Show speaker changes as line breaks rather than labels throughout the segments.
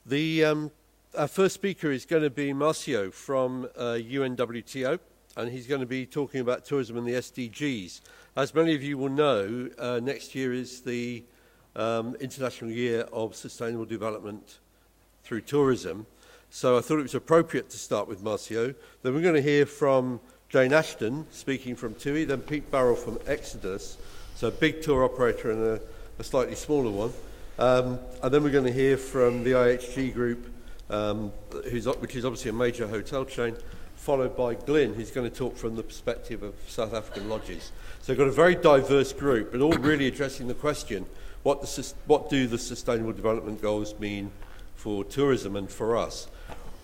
Our first speaker is going to be Marcio from UNWTO, and he's going to be talking about tourism and the SDGs. As many of you will know, next year is the International Year of Sustainable Development through Tourism. So I thought it was appropriate to start with Marcio. Then we're going to hear from Jane Ashton, speaking from TUI, then Pete Barrell from Exodus, so a big tour operator and a slightly smaller one. And then we're going to hear from the IHG Group, which is obviously a major hotel chain, followed by Glyn, who's going to talk from the perspective of South African lodges. So we've got a very diverse group, but all really addressing the question, what do the Sustainable Development Goals mean for tourism and for us?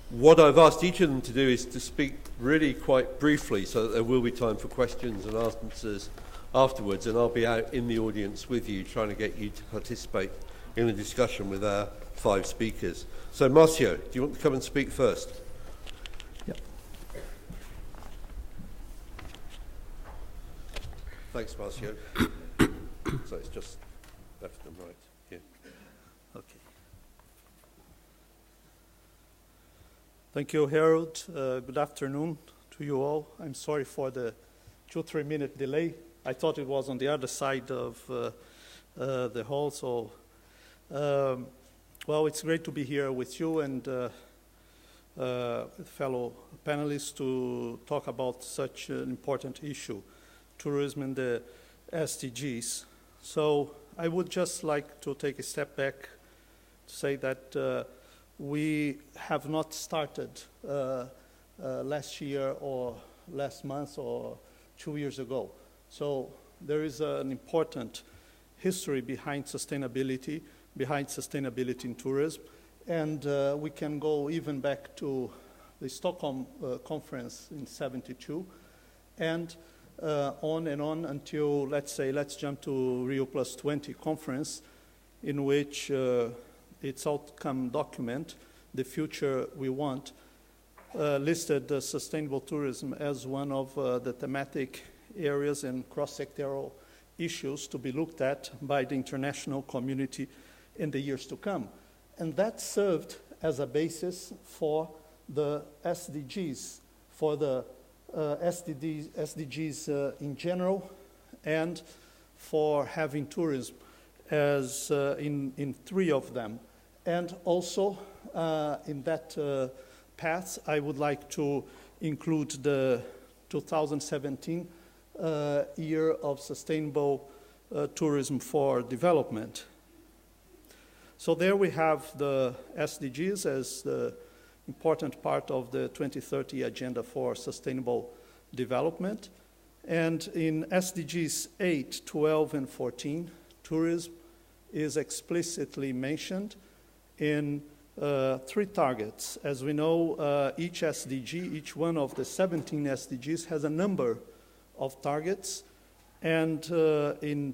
What I've asked each of them to do is to speak really quite briefly so that there will be time for questions and answers afterwards, and I'll be out in the audience with you trying to get you to participate in a discussion with our 5 speakers. So Marcio, do you want to come and speak first?
Yep.
Thanks, Marcio. So it's just left and right here.
Okay. Thank you, Harold. Good afternoon to you all. I'm sorry for the 2-3 minute delay. I thought it was on the other side of the hall, so well, it's great to be here with you and fellow panelists to talk about such an important issue, tourism and the SDGs. So I would just like to take a step back to say that we have not started last year or last month or 2 years ago. So there is an important history behind sustainability in tourism. And we can go even back to the Stockholm conference in '72 and on and on until, let's jump to Rio Plus 20 conference, in which its outcome document, The Future We Want, listed sustainable tourism as one of the thematic areas and cross-sectoral issues to be looked at by the international community in the years to come. And that served as a basis for the SDGs, for the SDGs in general, and for having tourism as in 3 of them. And also in that path, I would like to include the 2017 year of sustainable tourism for development. So there we have the SDGs as the important part of the 2030 Agenda for Sustainable Development. And in SDGs 8, 12, and 14, tourism is explicitly mentioned in 3 targets. As we know, each SDG, each one of the 17 SDGs has a number of targets. And in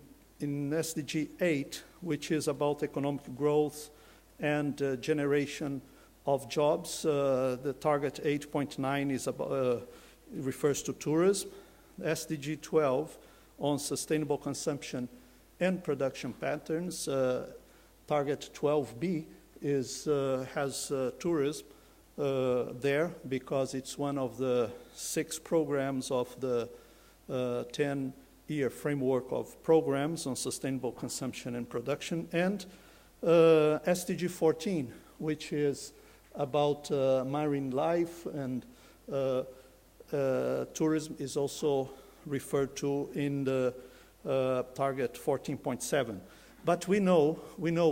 SDG 8, which is about economic growth and generation of jobs, the target 8.9 is refers to tourism. SDG 12 on sustainable consumption and production patterns, target 12B has tourism there because it's one of the 6 programs of the 10-year framework of programs on sustainable consumption and production, and SDG 14, which is about marine life, and tourism is also referred to in the target 14.7. But we know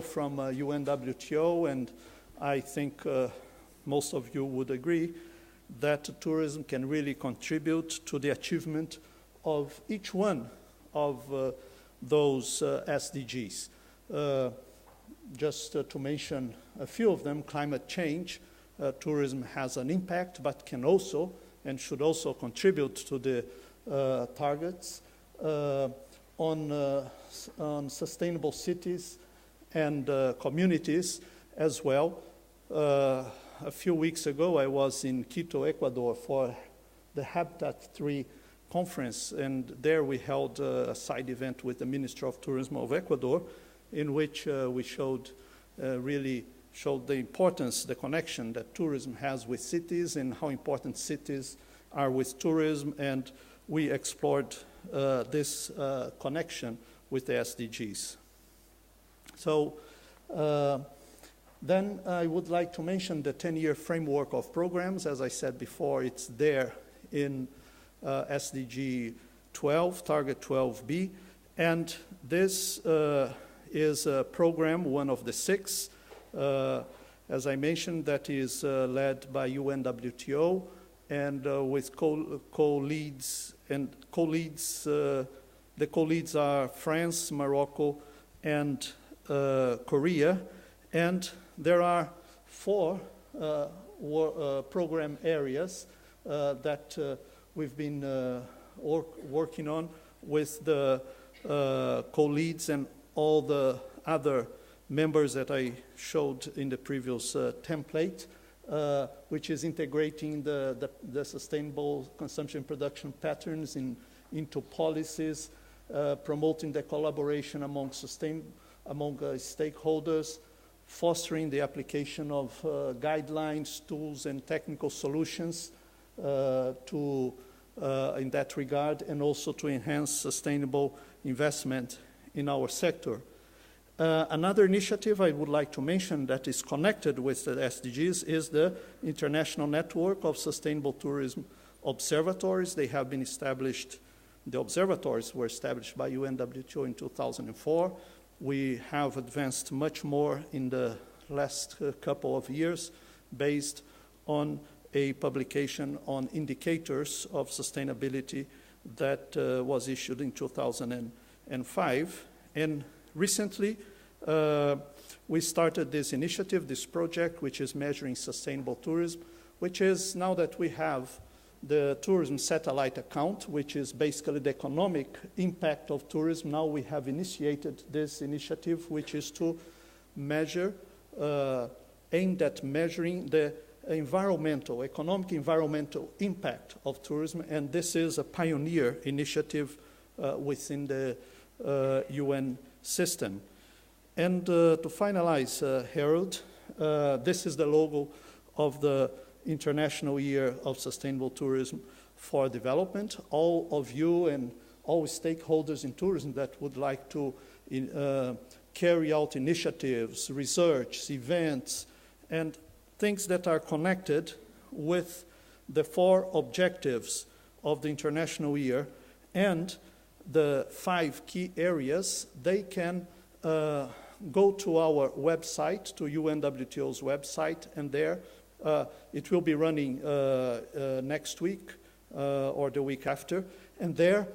from UNWTO, and I think most of you would agree, that tourism can really contribute to the achievement of each one of those SDGs. Just to mention a few of them, climate change, tourism has an impact, but can also and should also contribute to the targets. On sustainable cities and communities as well. A few weeks ago, I was in Quito, Ecuador, for the Habitat 3 conference, and there we held a side event with the Minister of Tourism of Ecuador, in which we showed really showed the importance, the connection that tourism has with cities and how important cities are with tourism, and we explored this connection with the SDGs. So then I would like to mention the 10-year framework of programs. As I said before, it's there in SDG 12, Target 12B, and this is a program, one of the 6, as I mentioned, that is led by UNWTO, and with co-leads, and co-leads, the co-leads are France, Morocco, and Korea, and there are 4 program areas that we've been working on with the co-leads and all the other members that I showed in the previous template, which is integrating the sustainable consumption production patterns into policies, promoting the collaboration among stakeholders, fostering the application of guidelines, tools, and technical solutions in that regard, and also to enhance sustainable investment in our sector. Another initiative I would like to mention that is connected with the SDGs is the International Network of Sustainable Tourism Observatories. They have been established, the observatories were established by UNWTO in 2004. We have advanced much more in the last couple of years based on a publication on indicators of sustainability that was issued in 2005. And recently, we started this initiative, this project, which is measuring sustainable tourism, which is, now that we have the tourism satellite account, which is basically the economic impact of tourism, now we have initiated this initiative, which is to measure, aimed at measuring the economic environmental impact of tourism, and this is a pioneer initiative within the UN system. And to finalize, Harold, this is the logo of the International Year of Sustainable Tourism for Development. All of you and all stakeholders in tourism that would like to carry out initiatives, research, events, and things that are connected with the 4 objectives of the International Year and the 5 key areas, they can go to our website, to UNWTO's website, and there it will be running next week or the week after, and there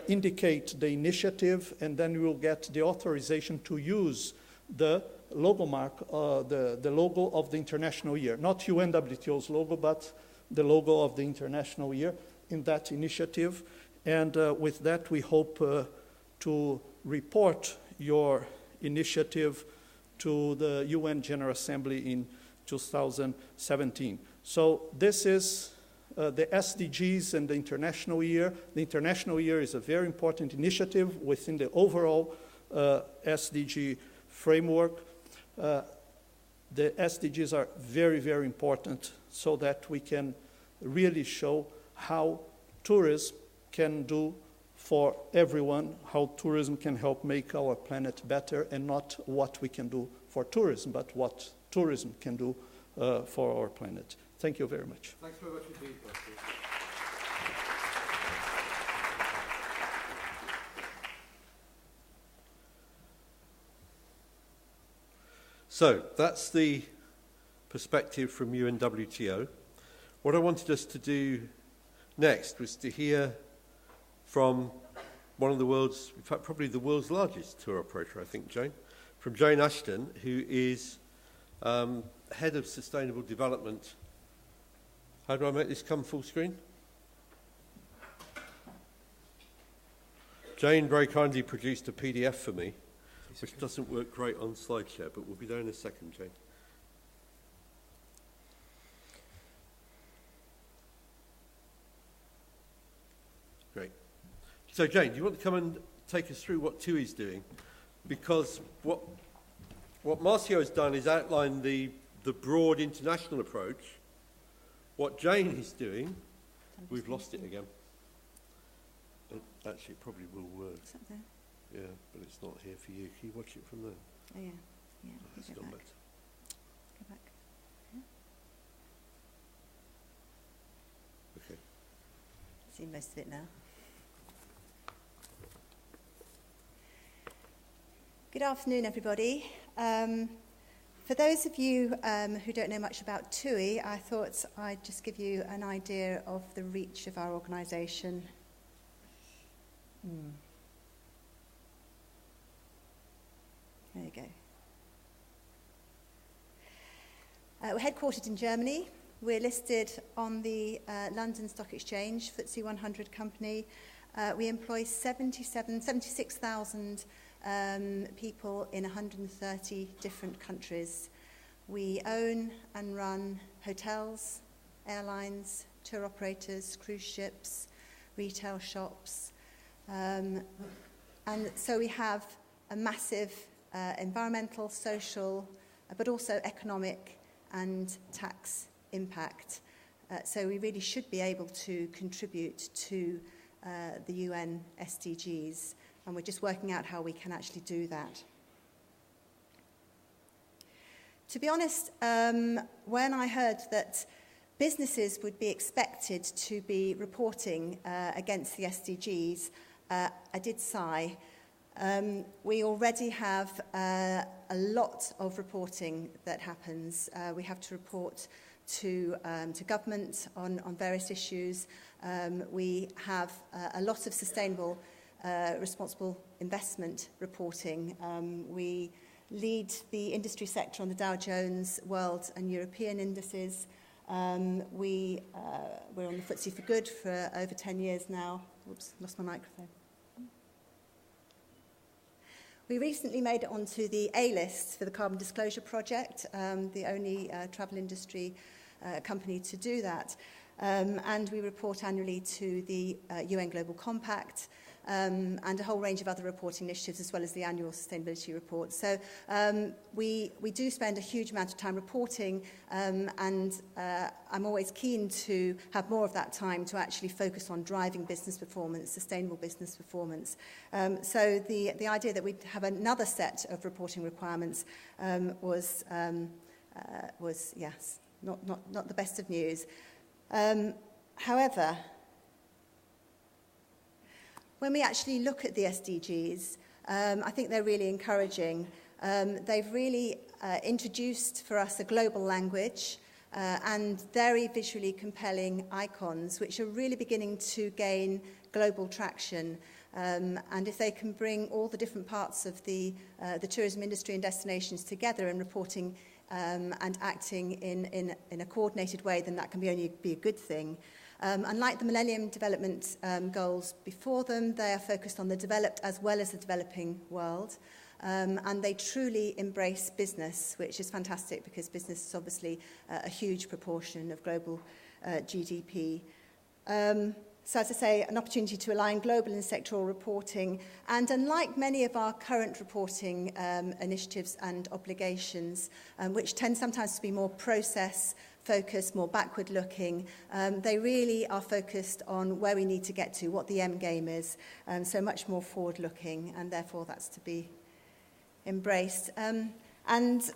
indicate the initiative, and then you will get the authorization to use the logo mark, the logo of the International Year, not UNWTO's logo, but the logo of the International Year in that initiative. And with that, we hope to report your initiative to the UN General Assembly in 2017. So this is the SDGs and the International Year. The International Year is a very important initiative within the overall SDG framework. The SDGs are very, very important so that we can really show how tourism can do for everyone, how tourism can help make our planet better, and not what we can do for tourism, but what tourism can do for our planet. Thank you very much.
Thanks very much indeed, Pastor. So that's the perspective from UNWTO. What I wanted us to do next was to hear from one of the world's, in fact, probably the world's largest tour operator, I think, Jane, from Jane Ashton, who is Head of Sustainable Development. How do I make this come full screen? Jane very kindly produced a PDF for me, which doesn't work great on SlideShare, but we'll be there in a second, Jane. Great. So, Jane, do you want to come and take us through what TUI is doing? Because what what Marcio has done is outline the broad international approach. What Jane is doing, we've lost it again. Actually, it probably will work.
Is that there?
Yeah, but it's not here for you. Can you watch it from there?
Oh, yeah. Yeah.
It's
Go
gone
back.
back.
Go back. Yeah.
Okay.
See most of it now. Good afternoon, everybody. For those of you who don't know much about TUI, I thought I'd just give you an idea of the reach of our organisation. There you go. We're headquartered in Germany. We're listed on the London Stock Exchange, FTSE 100 company. We employ 76,000 people in 130 different countries. We own and run hotels, airlines, tour operators, cruise ships, retail shops. And so we have a massive environmental, social, but also economic and tax impact. So we really should be able to contribute to the UN SDGs, and we're just working out how we can actually do that. To be honest, when I heard that businesses would be expected to be reporting against the SDGs, I did sigh. We already have a lot of reporting that happens. We have to report to government on various issues. We have a lot of sustainable, responsible investment reporting. We lead the industry sector on the Dow Jones World and European indices. We're on the FTSE for Good for over 10 years now. Oops, lost my microphone. We recently made it onto the A-list for the Carbon Disclosure Project, the only travel industry company to do that. And we report annually to the UN Global Compact and a whole range of other reporting initiatives, as well as the annual sustainability report. So we do spend a huge amount of time reporting, and I'm always keen to have more of that time to actually focus on driving business performance, sustainable business performance. So the idea that we'd have another set of reporting requirements was yes, not the best of news. However, when we actually look at the SDGs, I think they're really encouraging. They've really introduced for us a global language and very visually compelling icons, which are really beginning to gain global traction. And if they can bring all the different parts of the tourism industry and destinations together and reporting and acting in a coordinated way, then that can only be a good thing. Unlike the Millennium Development Goals before them, they are focused on the developed as well as the developing world. And they truly embrace business, which is fantastic because business is obviously a huge proportion of global GDP. So as I say, an opportunity to align global and sectoral reporting. And unlike many of our current reporting initiatives and obligations, which tend sometimes to be more process-focused, more backward-looking, they really are focused on where we need to get to, what the end game is, so much more forward-looking, and therefore that's to be embraced. And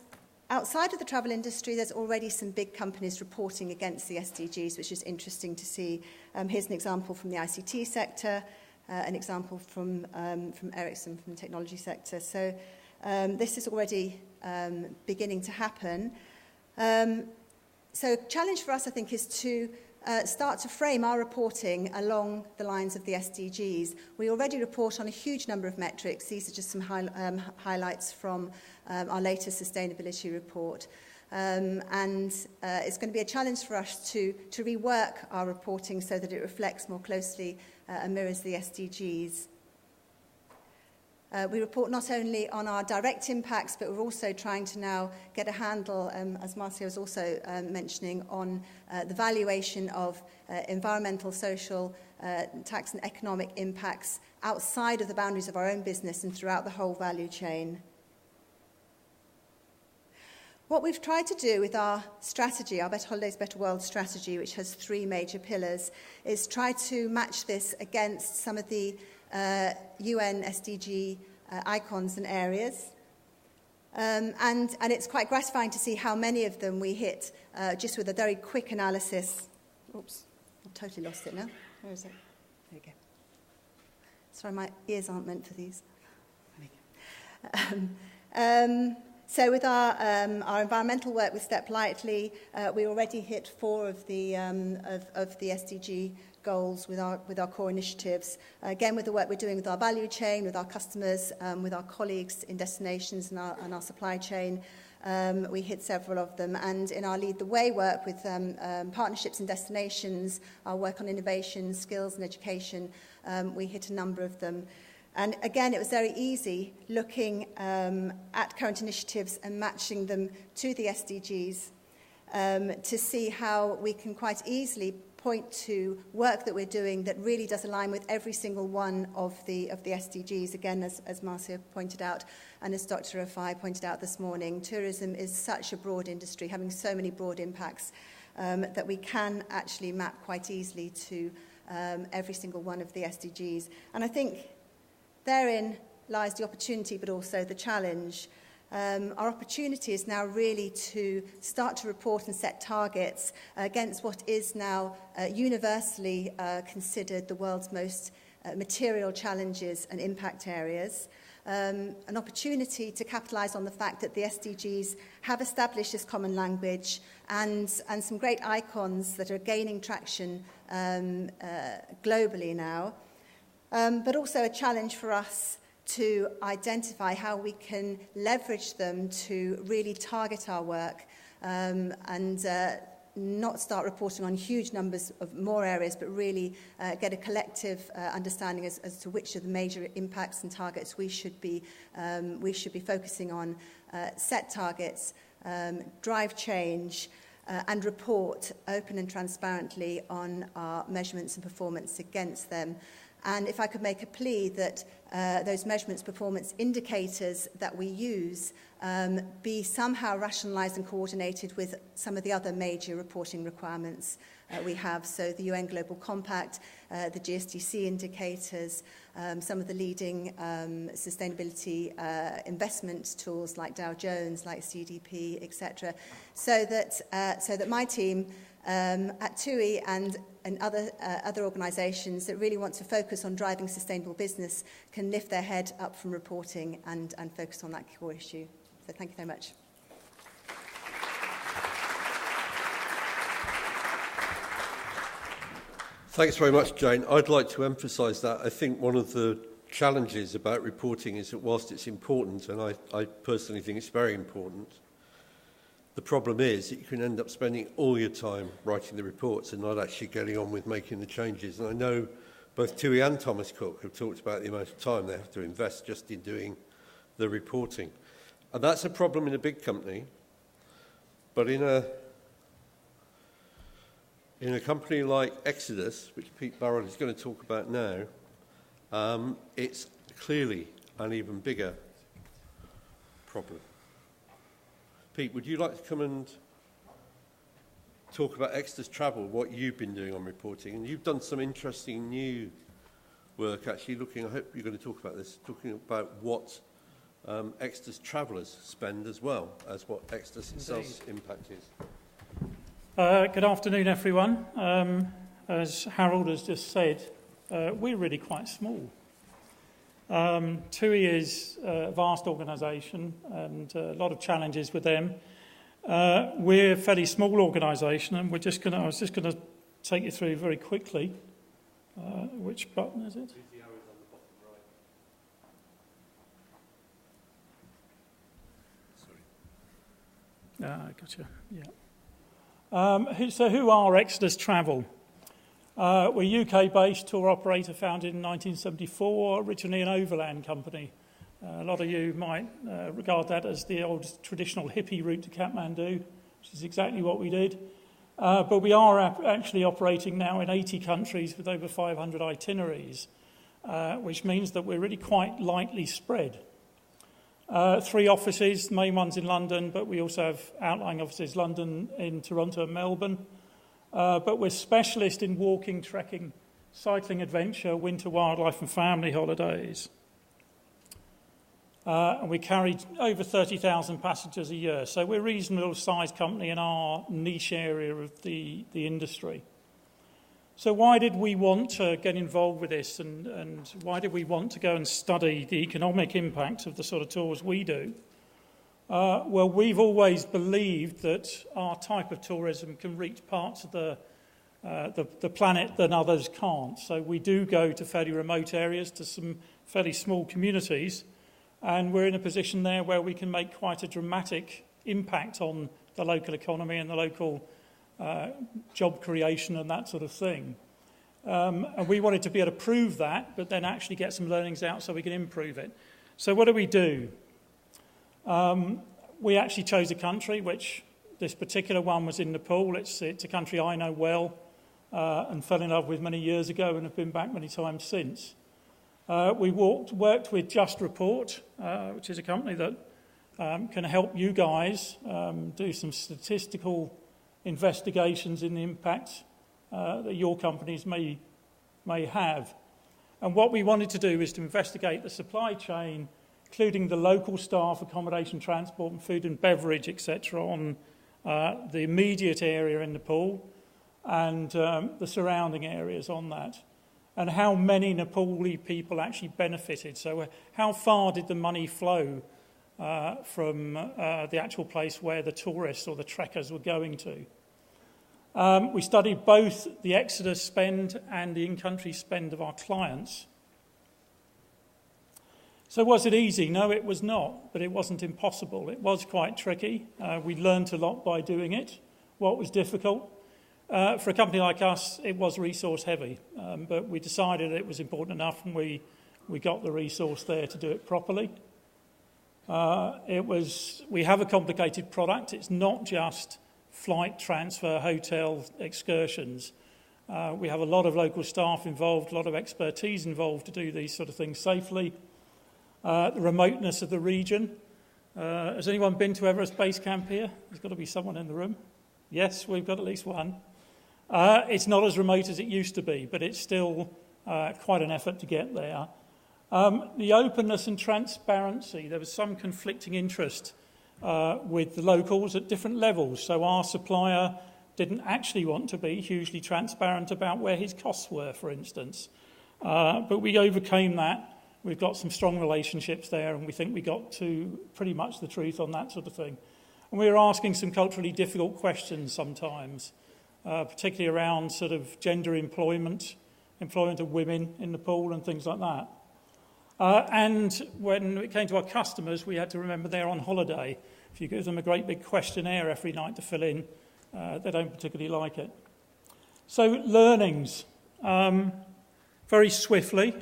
outside of the travel industry, there's already some big companies reporting against the SDGs, which is interesting to see. Here's an example from the ICT sector, an example from Ericsson from the technology sector. So this is already beginning to happen. So a challenge for us, I think, is to start to frame our reporting along the lines of the SDGs. We already report on a huge number of metrics. These are just some highlights from our latest sustainability report. And it's going to be a challenge for us to rework our reporting so that it reflects more closely and mirrors the SDGs. We report not only on our direct impacts, but we're also trying to now get a handle, as Marcio was also mentioning, on the valuation of environmental, social, tax and economic impacts outside of the boundaries of our own business and throughout the whole value chain. What we've tried to do with our strategy, our Better Holidays, Better World strategy, which has 3 major pillars, is try to match this against some of the UN SDG icons and areas. And it's quite gratifying to see how many of them we hit just with a very quick analysis. Oops, I've totally lost it now. Where is it? There you go. Sorry, my ears aren't meant for these. There we go. So with our environmental work with Step Lightly, we already hit 4 of the SDG goals with our core initiatives. Again, with the work we're doing with our value chain, with our customers, with our colleagues in destinations and our supply chain, we hit several of them. And in our Lead the Way work with partnerships and destinations, our work on innovation, skills and education, we hit a number of them. And again, it was very easy looking at current initiatives and matching them to the SDGs to see how we can quite easily point to work that we're doing that really does align with every single one of the SDGs. Again, as Marcia pointed out, and as Dr. Rafai pointed out this morning, tourism is such a broad industry, having so many broad impacts, that we can actually map quite easily to every single one of the SDGs. And I think therein lies the opportunity, but also the challenge. Our opportunity is now really to start to report and set targets against what is now universally considered the world's most material challenges and impact areas. An opportunity to capitalise on the fact that the SDGs have established this common language and some great icons that are gaining traction globally now. But also a challenge for us to identify how we can leverage them to really target our work and not start reporting on huge numbers of more areas, but really get a collective understanding as to which of the major impacts and targets we should be focusing on, set targets, drive change, and report open and transparently on our measurements and performance against them. And if I could make a plea that those measurements, performance indicators that we use be somehow rationalised and coordinated with some of the other major reporting requirements we have. So the UN Global Compact, the GSDC indicators, some of the leading sustainability investment tools like Dow Jones, like CDP, etc. So that my team at TUI and other organisations that really want to focus on driving sustainable business can lift their head up from reporting and focus on that core issue. So thank you very much.
Thanks very much, Jane. I'd like to emphasise that. I think one of the challenges about reporting is that whilst it's important, and I personally think it's very important, the problem is that you can end up spending all your time writing the reports and not actually getting on with making the changes. And I know both TUI and Thomas Cook have talked about the amount of time they have to invest just in doing the reporting. And that's a problem in a big company, but in a company like Exodus, which Pete Barrett is going to talk about now, it's clearly an even bigger problem. Pete, would you like to come and talk about Exodus Travel, what you've been doing on reporting? And you've done some interesting new work, actually, I hope you're going to talk about this, talking about what Exodus travellers spend as well as what Exodus itself's impact is.
Good afternoon, everyone. As Harold has just said, we're really quite small. TUI is a vast organisation and a lot of challenges with them. We're a fairly small organisation, and I was just going to take you through very quickly. Which button is it? Gotcha. Yeah. So who are Exodus Travel? We're a UK-based tour operator founded in 1974, originally an overland company. A lot of you might regard that as the old traditional hippie route to Kathmandu, which is exactly what we did. But we are actually operating now in 80 countries with over 500 itineraries, which means that we're really quite lightly spread. 3 offices, the main one's in London, but we also have outlying offices, London, in Toronto and Melbourne. But we're specialists in walking, trekking, cycling adventure, winter wildlife and family holidays. And we carry over 30,000 passengers a year. So we're a reasonable sized company in our niche area of the industry. So why did we want to get involved with this, and why did we want to go and study the economic impact of the sort of tours we do? Well, we've always believed that our type of tourism can reach parts of the planet that others can't. So we do go to fairly remote areas, to some fairly small communities, and we're in a position there where we can make quite a dramatic impact on the local economy and the local job creation and that sort of thing. And we wanted to be able to prove that, but then actually get some learnings out so we can improve it. So what do? We actually chose a country, which this particular one was in Nepal. It's a country I know well and fell in love with many years ago and have been back many times since. We worked with Just Report, which is a company that can help you guys do some statistical investigations in the impact that your companies may have. And what we wanted to do is to investigate the supply chain, including the local staff, accommodation, transport and food and beverage, etc., on the immediate area in Nepal and the surrounding areas on that, and how many Nepali people actually benefited. So how far did the money flow from the actual place where the tourists or the trekkers were going to? We studied both the Exodus spend and the in-country spend of our clients. So was it easy? No, it was not, but it wasn't impossible. It was quite tricky. We learned a lot by doing it. What was difficult? For a company like us, it was resource heavy, but we decided it was important enough and we got the resource there to do it properly. We have a complicated product. It's not just flight, transfer, hotel, excursions. We have a lot of local staff involved, a lot of expertise involved to do these sort of things safely. The remoteness of the region. Has anyone been to Everest Base Camp here? There's got to be someone in the room. Yes, we've got at least one. It's not as remote as it used to be, but it's still quite an effort to get there. The openness and transparency. There was some conflicting interest with the locals at different levels. So our supplier didn't actually want to be hugely transparent about where his costs were, for instance. But we overcame that. We've got some strong relationships there, and we think we got to pretty much the truth on that sort of thing. And we were asking some culturally difficult questions sometimes, particularly around sort of gender employment of women in Nepal and things like that. And when it came to our customers, we had to remember they're on holiday. If you give them a great big questionnaire every night to fill in, they don't particularly like it. So learnings. Very swiftly,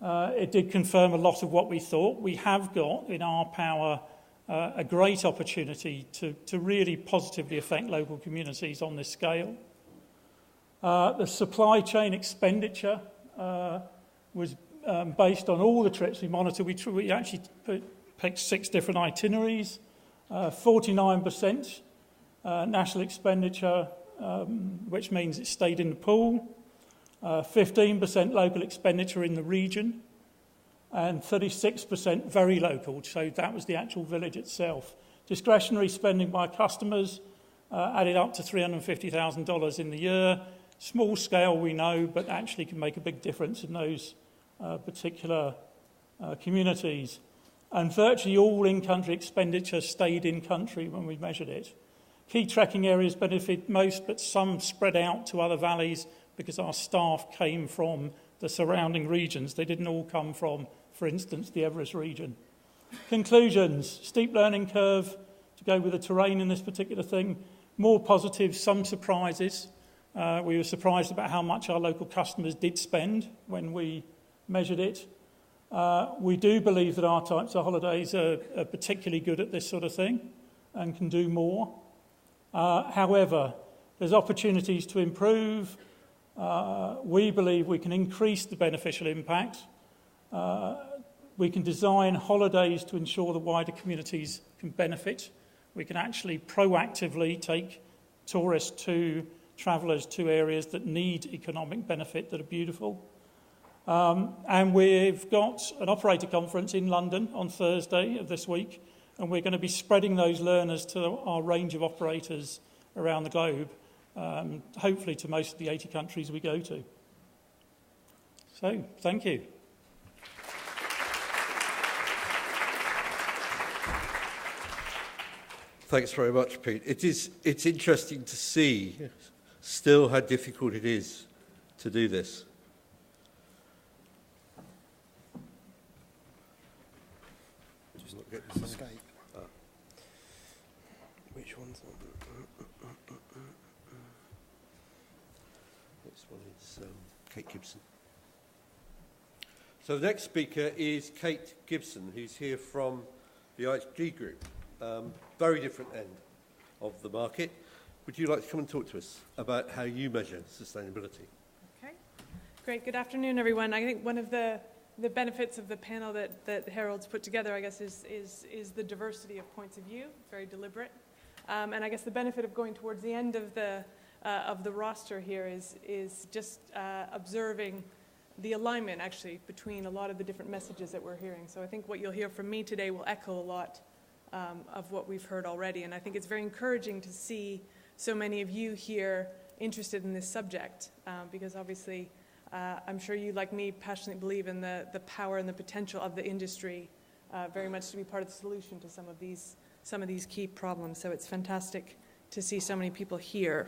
it did confirm a lot of what we thought. We have got in our power a great opportunity to really positively affect local communities on this scale. The supply chain expenditure was based on all the trips we monitored. We actually picked 6 different itineraries, 49% national expenditure, which means it stayed in Nepal, 15% local expenditure in the region, and 36% very local, so that was the actual village itself. Discretionary spending by customers added up to $350,000 in the year. Small scale, we know, but actually can make a big difference in those particular communities. And virtually all in-country expenditure stayed in-country when we measured it. Key trekking areas benefited most, but some spread out to other valleys because our staff came from the surrounding regions. They didn't all come from, for instance, the Everest region. Conclusions. Steep learning curve to go with the terrain in this particular thing. More positives, some surprises. We were surprised about how much our local customers did spend when we measured it. We do believe that our types of holidays are particularly good at this sort of thing and can do more. However, there's opportunities to improve. We believe we can increase the beneficial impact. We can design holidays to ensure the wider communities can benefit. We can actually proactively take tourists travellers to areas that need economic benefit, that are beautiful. And we've got an operator conference in London on Thursday of this week, and we're going to be spreading those learners to our range of operators around the globe, hopefully to most of the 80 countries we go to. So, thank you.
Thanks very much, Pete. It's interesting to see still how difficult it is to do this. Just not get this escape. Which one's on? This one is Kate Gibson. So the next speaker is Kate Gibson, who's here from the IHG Group. Very different end of the market. Would you like to come and talk to us about how you measure sustainability?
Okay, great. Good afternoon, everyone. I think one of the benefits of the panel that Harold's put together, I guess, is the diversity of points of view, very deliberate. And I guess the benefit of going towards the end of the roster here is just observing the alignment, actually, between a lot of the different messages that we're hearing. So I think what you'll hear from me today will echo a lot of what we've heard already. And I think it's very encouraging to see so many of you here interested in this subject, because obviously I'm sure you, like me, passionately believe in the power and the potential of the industry very much to be part of the solution to some of these key problems. So it's fantastic to see so many people here.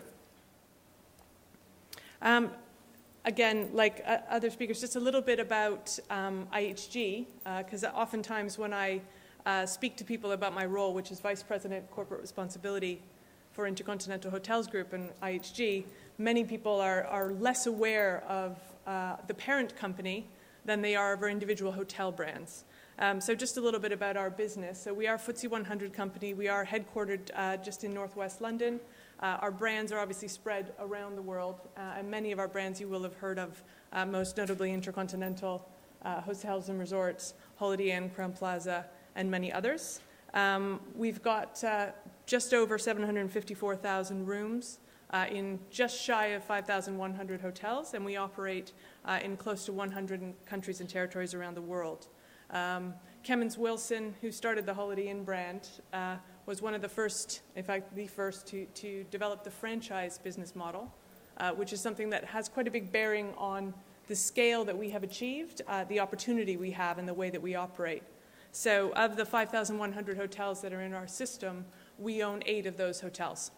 Again, like other speakers, just a little bit about IHG, because oftentimes when I speak to people about my role, which is Vice President Corporate Responsibility for Intercontinental Hotels Group and IHG, many people are less aware of the parent company than they are of our individual hotel brands. So just a little bit about our business. So we are a FTSE 100 company. We are headquartered just in northwest London. Our brands are obviously spread around the world, and many of our brands you will have heard of, most notably Intercontinental, Hotels and Resorts, Holiday Inn, Crowne Plaza, and many others. We've got just over 754,000 rooms in just shy of 5,100 hotels, and we operate in close to 100 countries and territories around the world. Kemmons Wilson, who started the Holiday Inn brand, was one of the first, in fact, the first to develop the franchise business model, which is something that has quite a big bearing on the scale that we have achieved, the opportunity we have, and the way that we operate. So of the 5,100 hotels that are in our system, we own 8 of those hotels.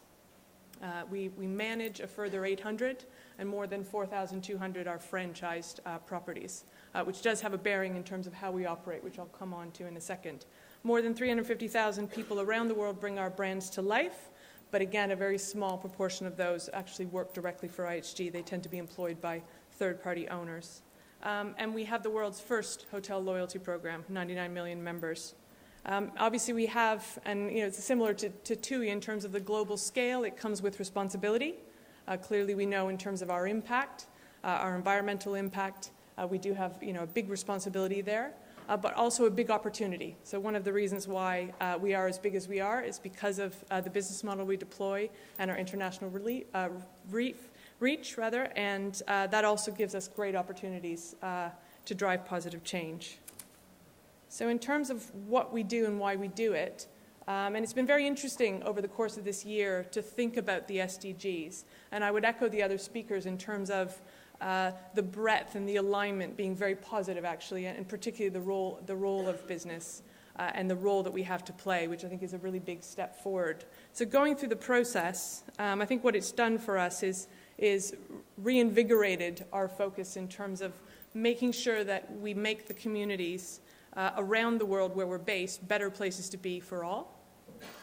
We manage a further 800, and more than 4,200 are franchised properties, which does have a bearing in terms of how we operate, which I'll come on to in a second. More than 350,000 people around the world bring our brands to life, but again, a very small proportion of those actually work directly for IHG. They tend to be employed by third-party owners. And we have the world's first hotel loyalty program, 99 million members. Obviously we have, and it's similar to TUI in terms of the global scale, it comes with responsibility. Clearly we know in terms of our impact, our environmental impact, we do have a big responsibility there, but also a big opportunity. So one of the reasons why we are as big as we are is because of the business model we deploy and our international reach, and that also gives us great opportunities to drive positive change. So in terms of what we do and why we do it, and it's been very interesting over the course of this year to think about the SDGs, and I would echo the other speakers in terms of the breadth and the alignment being very positive, actually, and particularly the role of business and the role that we have to play, which I think is a really big step forward. So going through the process, I think what it's done for us is reinvigorated our focus in terms of making sure that we make the communities around the world where we're based better places to be for all.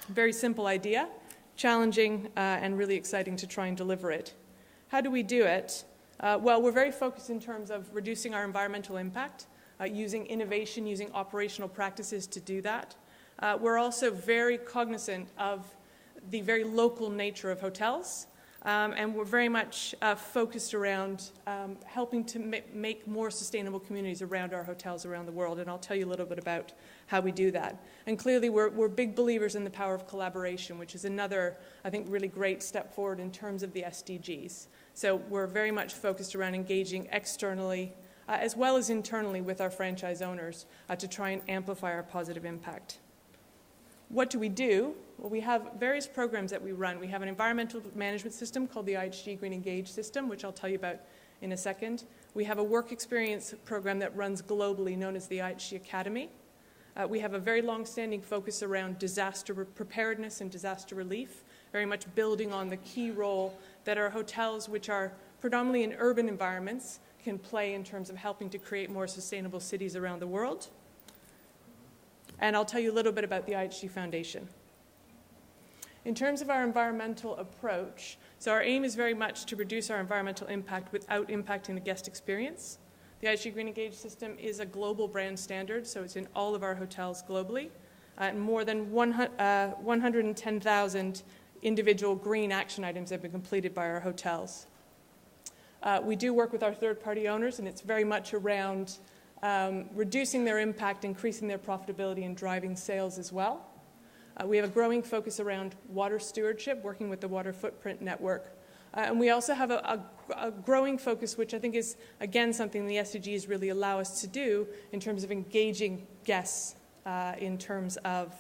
Very simple idea, challenging and really exciting to try and deliver it. How do we do it? Well, we're very focused in terms of reducing our environmental impact, using innovation, using operational practices to do that. We're also very cognizant of the very local nature of hotels, And we're very much focused around helping to make more sustainable communities around our hotels around the world. And I'll tell you a little bit about how we do that. And clearly, we're big believers in the power of collaboration, which is another, I think, really great step forward in terms of the SDGs. So we're very much focused around engaging externally as well as internally with our franchise owners to try and amplify our positive impact. What do we do? Well, we have various programs that we run. We have an environmental management system called the IHG Green Engage system, which I'll tell you about in a second. We have a work experience program that runs globally known as the IHG Academy. We have a very long-standing focus around disaster preparedness and disaster relief, very much building on the key role that our hotels, which are predominantly in urban environments, can play in terms of helping to create more sustainable cities around the world. And I'll tell you a little bit about the IHG Foundation. In terms of our environmental approach, so our aim is very much to reduce our environmental impact without impacting the guest experience. The IHG Green Engage system is a global brand standard, so it's in all of our hotels globally. And more than 110,000 individual green action items have been completed by our hotels. We do work with our third-party owners, and it's very much around reducing their impact, increasing their profitability, and driving sales as well. We have a growing focus around water stewardship, working with the Water Footprint Network. And we also have a growing focus, which I think is, again, something the SDGs really allow us to do in terms of engaging guests in terms of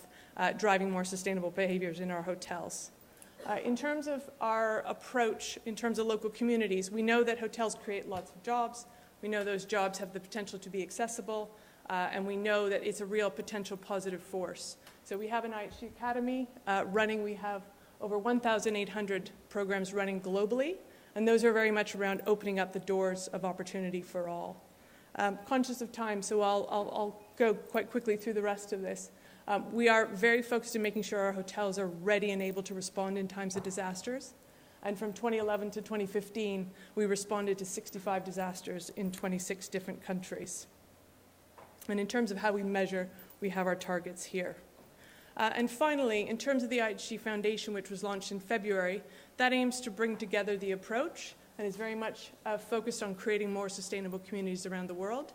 driving more sustainable behaviors in our hotels. In terms of our approach, in terms of local communities, we know that hotels create lots of jobs. We know those jobs have the potential to be accessible, and we know that it's a real potential positive force. So we have an IHG Academy running. We have over 1,800 programs running globally, and those are very much around opening up the doors of opportunity for all. Conscious of time, so I'll go quite quickly through the rest of this. We are very focused on making sure our hotels are ready and able to respond in times of disasters. And from 2011 to 2015, we responded to 65 disasters in 26 different countries. And in terms of how we measure, we have our targets here. And finally, in terms of the IHG Foundation, which was launched in February, that aims to bring together the approach and is very much focused on creating more sustainable communities around the world.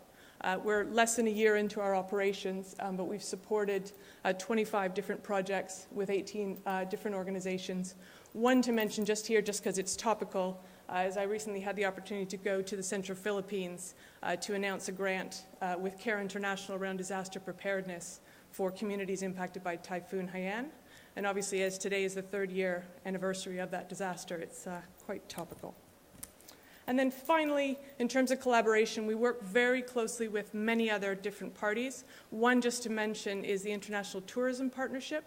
We're less than a year into our operations, but we've supported 25 different projects with 18 different organizations. One to mention just here, just because it's topical, is I recently had the opportunity to go to the Central Philippines to announce a grant with CARE International around disaster preparedness for communities impacted by Typhoon Haiyan. And obviously, as today is the 3rd year anniversary of that disaster, it's quite topical. And then finally, in terms of collaboration, we work very closely with many other different parties. One, just to mention, is the International Tourism Partnership,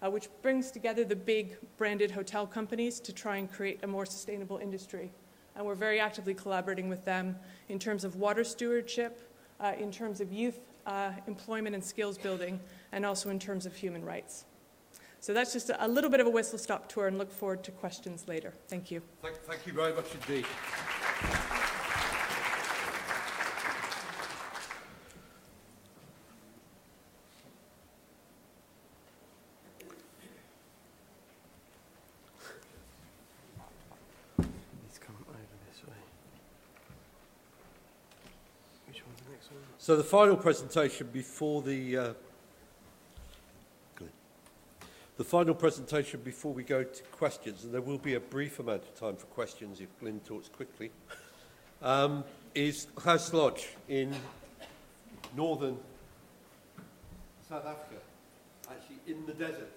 which brings together the big branded hotel companies to try and create a more sustainable industry. And we're very actively collaborating with them in terms of water stewardship, in terms of youth employment and skills building, and also in terms of human rights. So that's just a little bit of a whistle-stop tour, and look forward to questions later. Thank you.
Thank you very much indeed.
Let's come over this way. Which one's the next one?
So the final presentation before we go to questions, and there will be a brief amount of time for questions if Glyn talks quickly, is House Lodge in northern South Africa, actually in the desert.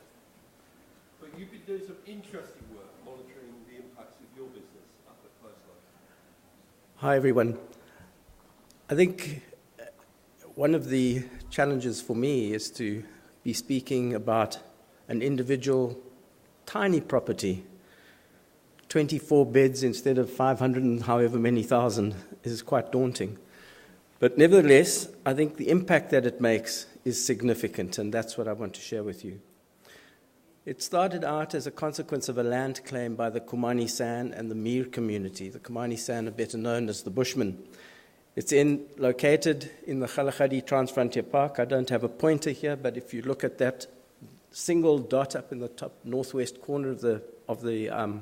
But you've been doing some interesting work monitoring the impacts of your business up at House Lodge.
Hi, everyone. I think one of the challenges for me is to be speaking about an individual tiny property. 24 beds instead of 500 and however many thousand is quite daunting. But nevertheless, I think the impact that it makes is significant, and that's what I want to share with you. It started out as a consequence of a land claim by the Khumani San and the Meer community. The Khumani San are better known as the Bushmen. It's located in the Kgalagadi Transfrontier Park. I don't have a pointer here, but if you look at that single dot up in the top northwest corner of the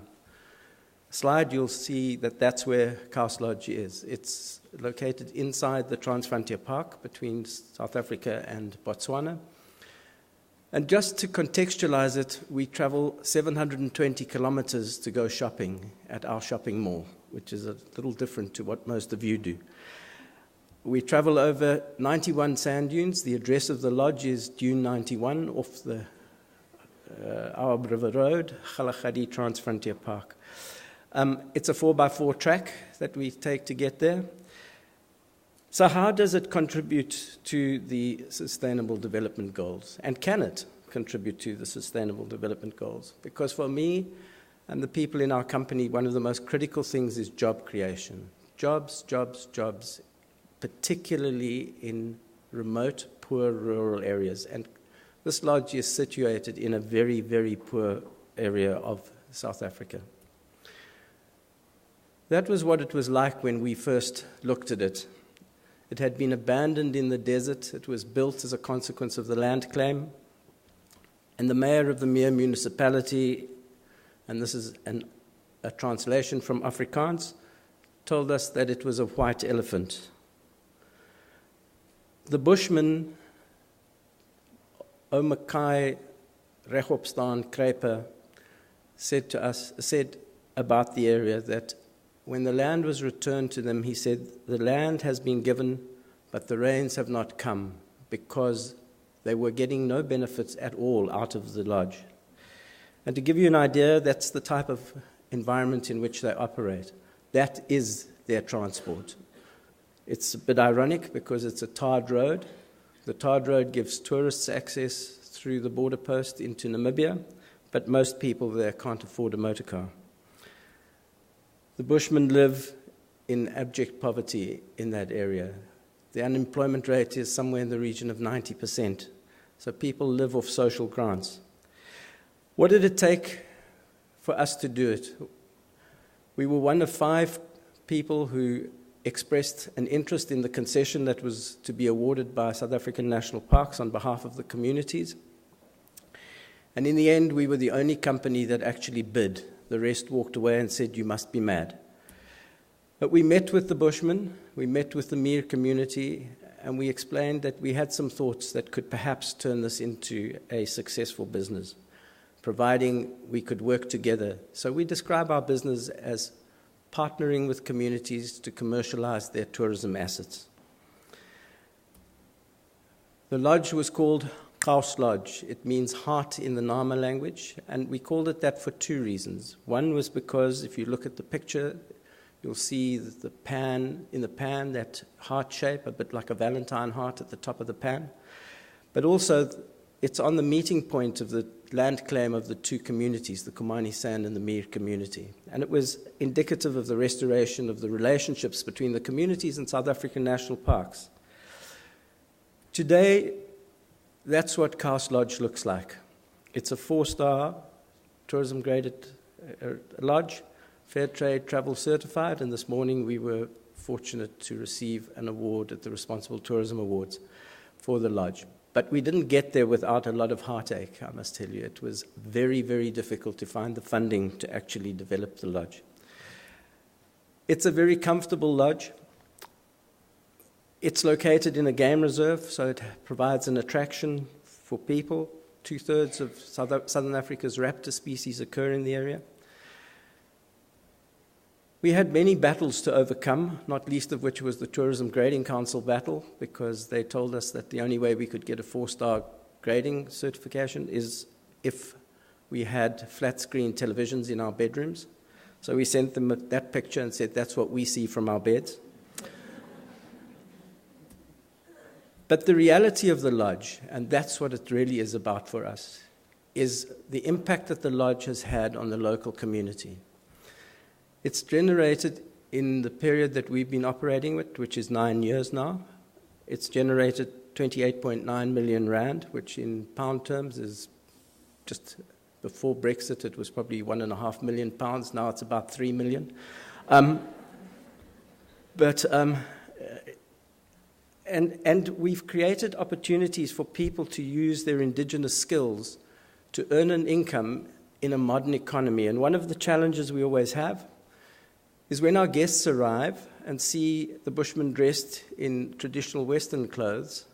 slide, you'll see that that's where Coast Lodge is. It's located inside the Transfrontier Park between South Africa and Botswana. And just to contextualize it, we travel 720 kilometers to go shopping at our shopping mall, which is a little different to what most of you do. We travel over 91 sand dunes. The address of the lodge is Dune 91 off the Awab River Road, Khalakadi Transfrontier Park. It's a 4x4 track that we take to get there. So how does it contribute to the Sustainable Development Goals? And can it contribute to the Sustainable Development Goals? Because for me and the people in our company, one of the most critical things is job creation. Jobs, jobs, jobs, particularly in remote, poor rural areas. And this lodge is situated in a very, very poor area of South Africa. That was what it was like when we first looked at it. It had been abandoned in the desert. It was built as a consequence of the land claim. And the mayor of the Meer municipality, and this is a translation from Afrikaans, told us that it was a white elephant. The Bushmen, Omakai Rechopstaan Kruiper, said about the area that when the land was returned to them, he said, the land has been given, but the rains have not come, because they were getting no benefits at all out of the lodge. And to give you an idea, that's the type of environment in which they operate. That is their transport. It's a bit ironic because it's a tarred road. The tarred road gives tourists access through the border post into Namibia, but most people there can't afford a motor car. The Bushmen live in abject poverty in that area. The unemployment rate is somewhere in the region of 90%. So people live off social grants. What did it take for us to do it? We were one of 5 people who expressed an interest in the concession that was to be awarded by South African National Parks on behalf of the communities. And in the end, we were the only company that actually bid. The rest walked away and said, you must be mad. But we met with the Bushmen, we met with the Meer community, and we explained that we had some thoughts that could perhaps turn this into a successful business, providing we could work together. So we describe our business as partnering with communities to commercialize their tourism assets. The lodge was called Coast Lodge. It means heart in the Nama language, and we called it that for 2 reasons. One was because if you look at the picture, you'll see the pan, in the pan, that heart shape, a bit like a Valentine heart at the top of the pan. But also, it's on the meeting point of the land claim of the 2 communities, the Khumani Sand and the Meer community. And it was indicative of the restoration of the relationships between the communities and South African national parks. Today, that's what Coast Lodge looks like. It's a 4-star tourism-graded lodge, fair trade travel certified, and this morning we were fortunate to receive an award at the Responsible Tourism Awards for the lodge. But we didn't get there without a lot of heartache, I must tell you. It was very, very difficult to find the funding to actually develop the lodge. It's a very comfortable lodge. It's located in a game reserve, so it provides an attraction for people. 2/3 of Southern Africa's raptor species occur in the area. We had many battles to overcome, not least of which was the Tourism Grading Council battle, because they told us that the only way we could get a 4-star grading certification is if we had flat-screen televisions in our bedrooms. So we sent them that picture and said, that's what we see from our beds. But the reality of the lodge, and that's what it really is about for us, is the impact that the lodge has had on the local community. It's generated in the period that we've been operating with, which is 9 years now. It's generated 28.9 million rand, which in pound terms is just before Brexit, it was probably £1.5 million. Now it's about 3 million. And we've created opportunities for people to use their indigenous skills to earn an income in a modern economy. And one of the challenges we always have is when our guests arrive and see the Bushmen dressed in traditional Western clothes,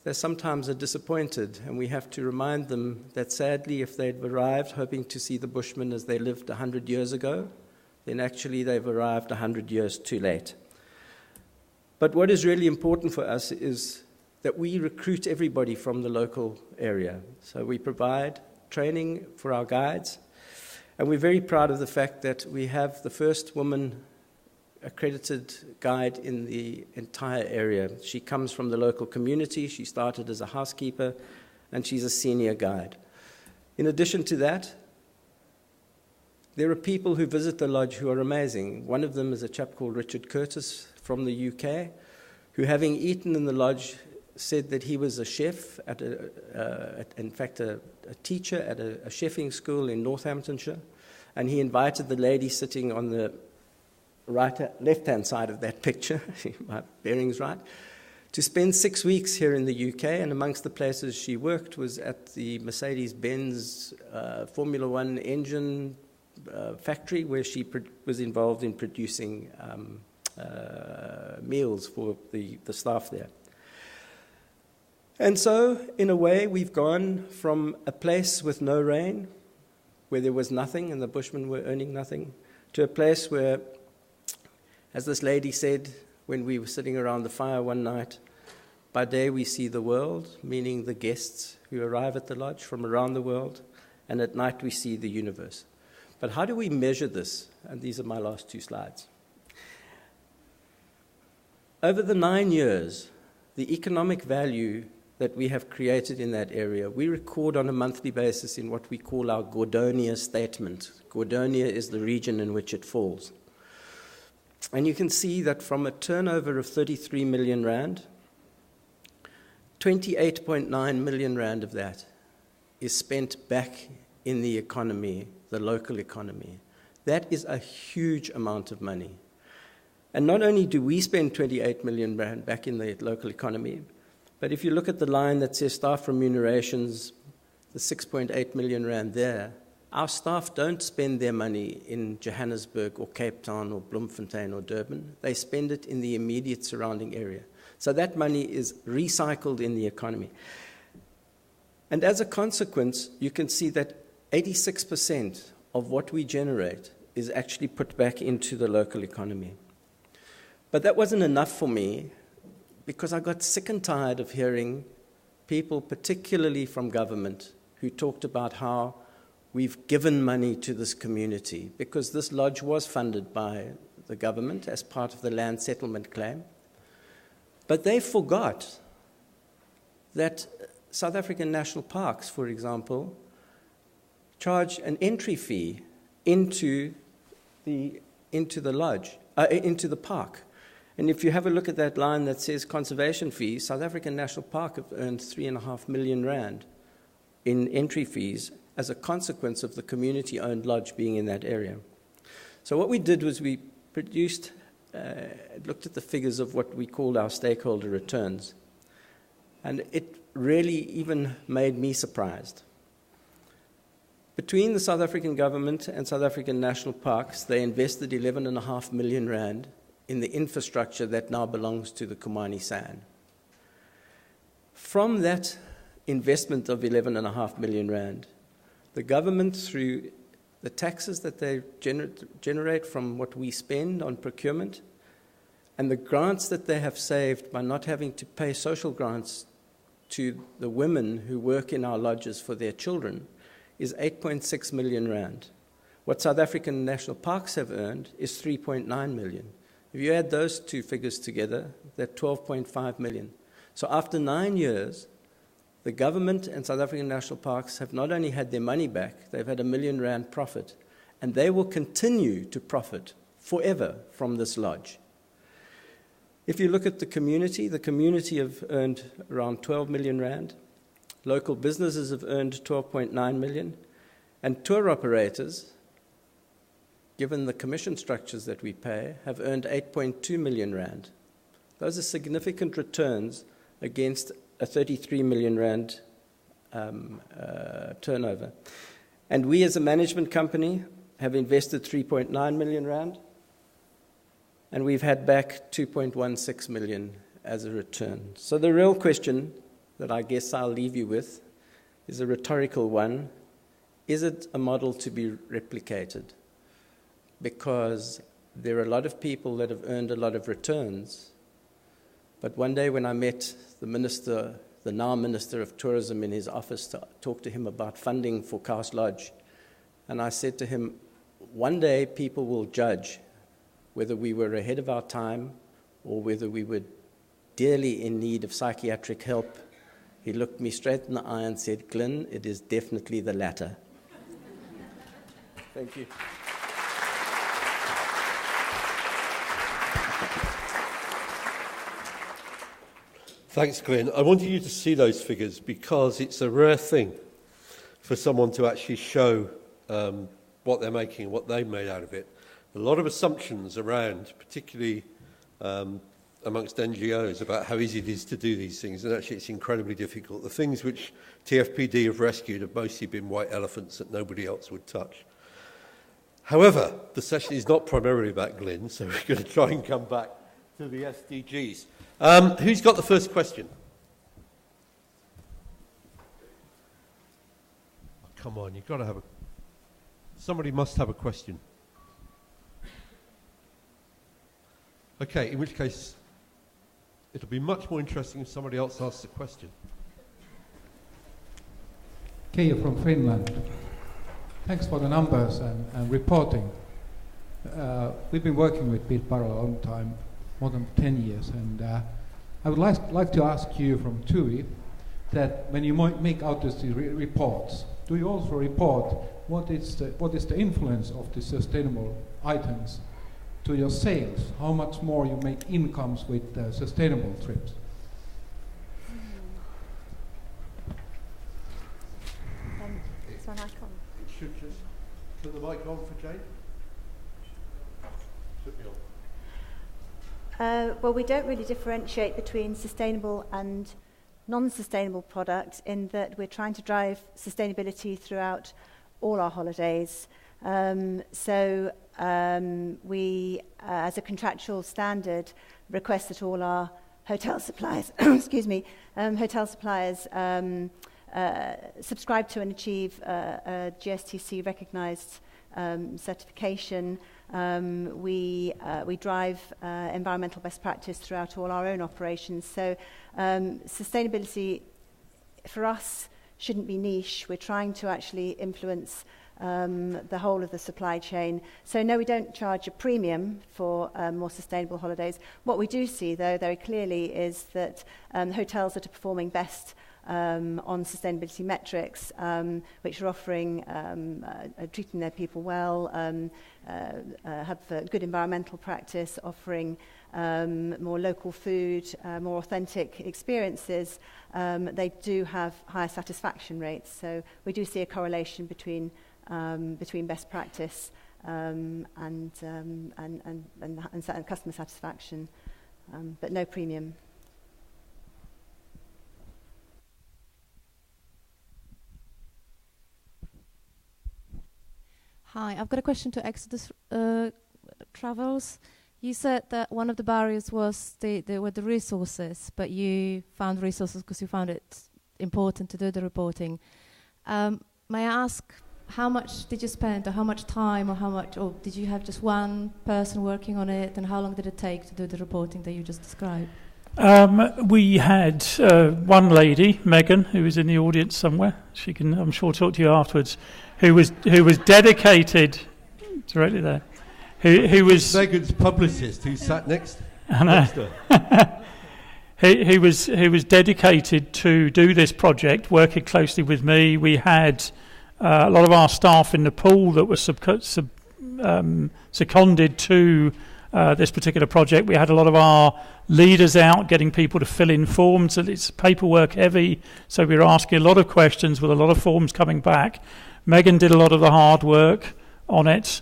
they sometimes are disappointed, and we have to remind them that sadly, if they'd arrived hoping to see the Bushmen as they lived 100 years ago, then actually they've arrived 100 years too late. But what is really important for us is that we recruit everybody from the local area. So we provide training for our guides, and we're very proud of the fact that we have the first woman accredited guide in the entire area. She comes from the local community. She started as a housekeeper, and she's a senior guide. In addition to that, there are people who visit the lodge who are amazing. One of them is a chap called Richard Curtis from the UK, who, having eaten in the lodge, said that he was a chef, in fact, a teacher at a chefing school in Northamptonshire, and he invited the lady sitting on the left-hand side of that picture, my bearing's right, to spend 6 weeks here in the UK, and amongst the places she worked was at the Mercedes-Benz Formula One engine factory, where she was involved in producing meals for the staff there. And so, in a way, we've gone from a place with no rain, where there was nothing and the Bushmen were earning nothing, to a place where, as this lady said when we were sitting around the fire one night, by day we see the world, meaning the guests who arrive at the lodge from around the world, and at night we see the universe. But how do we measure this? And these are my last 2 slides. Over the 9 years, the economic value that we have created in that area, we record on a monthly basis in what we call our Gordonia statement. Gordonia is the region in which it falls. And you can see that from a turnover of 33 million rand, 28.9 million rand of that is spent back in the economy, the local economy. That is a huge amount of money. And not only do we spend 28 million rand back in the local economy, but if you look at the line that says staff remunerations, the 6.8 million rand there, our staff don't spend their money in Johannesburg or Cape Town or Bloemfontein or Durban. They spend it in the immediate surrounding area. So that money is recycled in the economy. And as a consequence, you can see that 86% of what we generate is actually put back into the local economy. But that wasn't enough for me, because I got sick and tired of hearing people, particularly from government, who talked about how we've given money to this community, because this lodge was funded by the government as part of the land settlement claim. But they forgot that South African national parks, for example, charge an entry fee into the lodge, into the park. And if you have a look at that line that says conservation fees, South African National Park have earned 3.5 million rand in entry fees as a consequence of the community-owned lodge being in that area. So what we did was we produced, looked at the figures of what we called our stakeholder returns. And it really even made me surprised. Between the South African government and South African national parks, they invested 11.5 million rand in the infrastructure that now belongs to the Khumani San. From that investment of 11.5 million rand, the government, through the taxes that they generate from what we spend on procurement, and the grants that they have saved by not having to pay social grants to the women who work in our lodges for their children, is 8.6 million rand. What South African national parks have earned is 3.9 million. If you add those 2 figures together, they're 12.5 million. So after 9 years, the government and South African national parks have not only had their money back, they've had 1 million rand profit, and they will continue to profit forever from this lodge. If you look at the community have earned around 12 million rand. Local businesses have earned 12.9 million, and tour operators, given the commission structures that we pay, have earned 8.2 million rand. Those are significant returns against a 33 million rand turnover. And we as a management company have invested 3.9 million rand. and we've had back 2.16 million as a return. So the real question that I guess I'll leave you with is a rhetorical one. Is it a model to be replicated? Because there are a lot of people that have earned a lot of returns, but one day when I met the minister, the now Minister of Tourism, in his office to talk to him about funding for Cast Lodge, and I said to him, one day people will judge whether we were ahead of our time or whether we were dearly in need of psychiatric help. He looked me straight in the eye and said, Glyn, it is definitely the latter. Thank you.
Thanks, Glyn. I wanted you to see those figures because it's a rare thing for someone to actually show what they're making, what they've made out of it. A lot of assumptions around, particularly amongst NGOs, about how easy it is to do these things, and actually it's incredibly difficult. The things which TFPD have rescued have mostly been white elephants that nobody else would touch. However, the session is not primarily about Glyn, so we're going to try and come back to the SDGs. Who's got the first question? Oh, come on, you've got to have a... Somebody must have a question. Okay, in which case, it'll be much more interesting if somebody else asks a question.
Keijo from Finland. Thanks for the numbers and reporting. We've been working with Bill Barrow a long time, more than 10 years, and I would like to ask you from TUI that when you make out these reports, do you also report what is the influence of the sustainable items to your sales? How much more you make incomes with sustainable trips?
This one I can't.
It should just... Turn the mic on for Jane. Should be on.
Well, we don't really differentiate between sustainable and non-sustainable product in that we're trying to drive sustainability throughout all our holidays. We, as a contractual standard, request that all our hotel suppliers, hotel suppliers subscribe to and achieve a GSTC recognised certification. We drive environmental best practice throughout all our own operations. So sustainability for us shouldn't be niche. We're trying to actually influence the whole of the supply chain. So no, we don't charge a premium for more sustainable holidays. What we do see, though, very clearly is that hotels that are performing best on sustainability metrics, which are offering, treating their people well, have good environmental practice, offering more local food, more authentic experiences, they do have higher satisfaction rates. So we do see a correlation between best practice and customer satisfaction, but no premium.
Hi, I've got a question to Exodus Travels. You said that one of the barriers was the resources, but you found resources because you found it important to do the reporting. May I ask, how much did you spend, or how much time, or did you have just one person working on it, and how long did it take to do the reporting that you just described?
We had one lady, Megan, who is in the audience somewhere. She can, I'm sure, talk to you afterwards. Who was dedicated directly there. Who was
Megan's publicist, who sat next
to her. Who was dedicated to do this project, working closely with me. We had a lot of our staff in Nepal that were seconded to this particular project. We had a lot of our leaders out getting people to fill in forms. It's paperwork heavy, so we were asking a lot of questions with a lot of forms coming back. Megan did a lot of the hard work on it.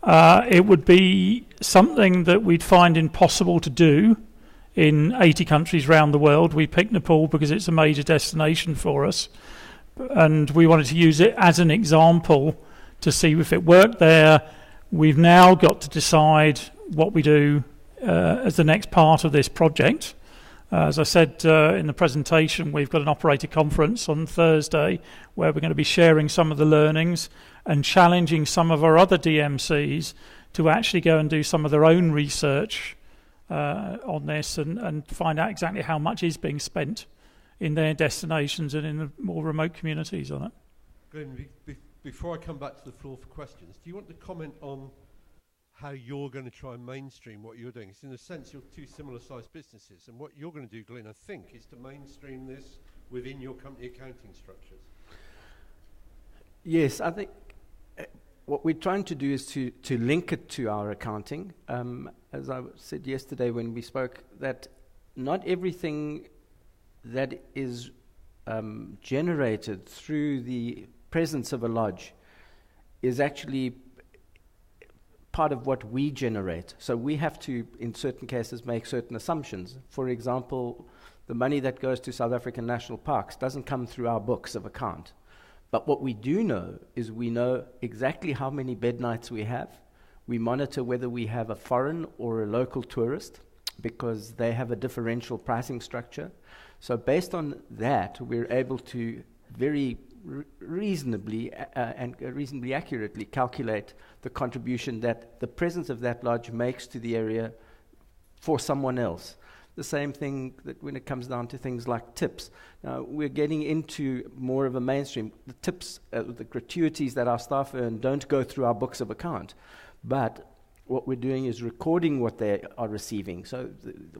It would be something that we'd find impossible to do in 80 countries around the world. We picked Nepal because it's a major destination for us, and we wanted to use it as an example to see if it worked there. We've now got to decide what we do as the next part of this project. As I said in the presentation, we've got an operator conference on Thursday where we're going to be sharing some of the learnings and challenging some of our other DMCs to actually go and do some of their own research on this and find out exactly how much is being spent in their destinations and in the more remote communities on it.
Glenn, before I come back to the floor for questions, do you want to comment on how you're going to try and mainstream what you're doing? It's in a sense you're two similar sized businesses, and what you're going to do, Glenn, I think, is to mainstream this within your company accounting structures.
Yes, I think what we're trying to do is to link it to our accounting. As I said yesterday when we spoke, that not everything that is generated through the presence of a lodge is actually part of what we generate. So we have to, in certain cases, make certain assumptions. For example, the money that goes to South African national parks doesn't come through our books of account. But what we do know is we know exactly how many bed nights we have. We monitor whether we have a foreign or a local tourist because they have a differential pricing structure. So based on that, we're able to very reasonably and reasonably accurately calculate the contribution that the presence of that lodge makes to the area for someone else. The same thing that when it comes down to things like tips. Now, we're getting into more of a mainstream. The tips, the gratuities that our staff earn don't go through our books of account, but what we're doing is recording what they are receiving. So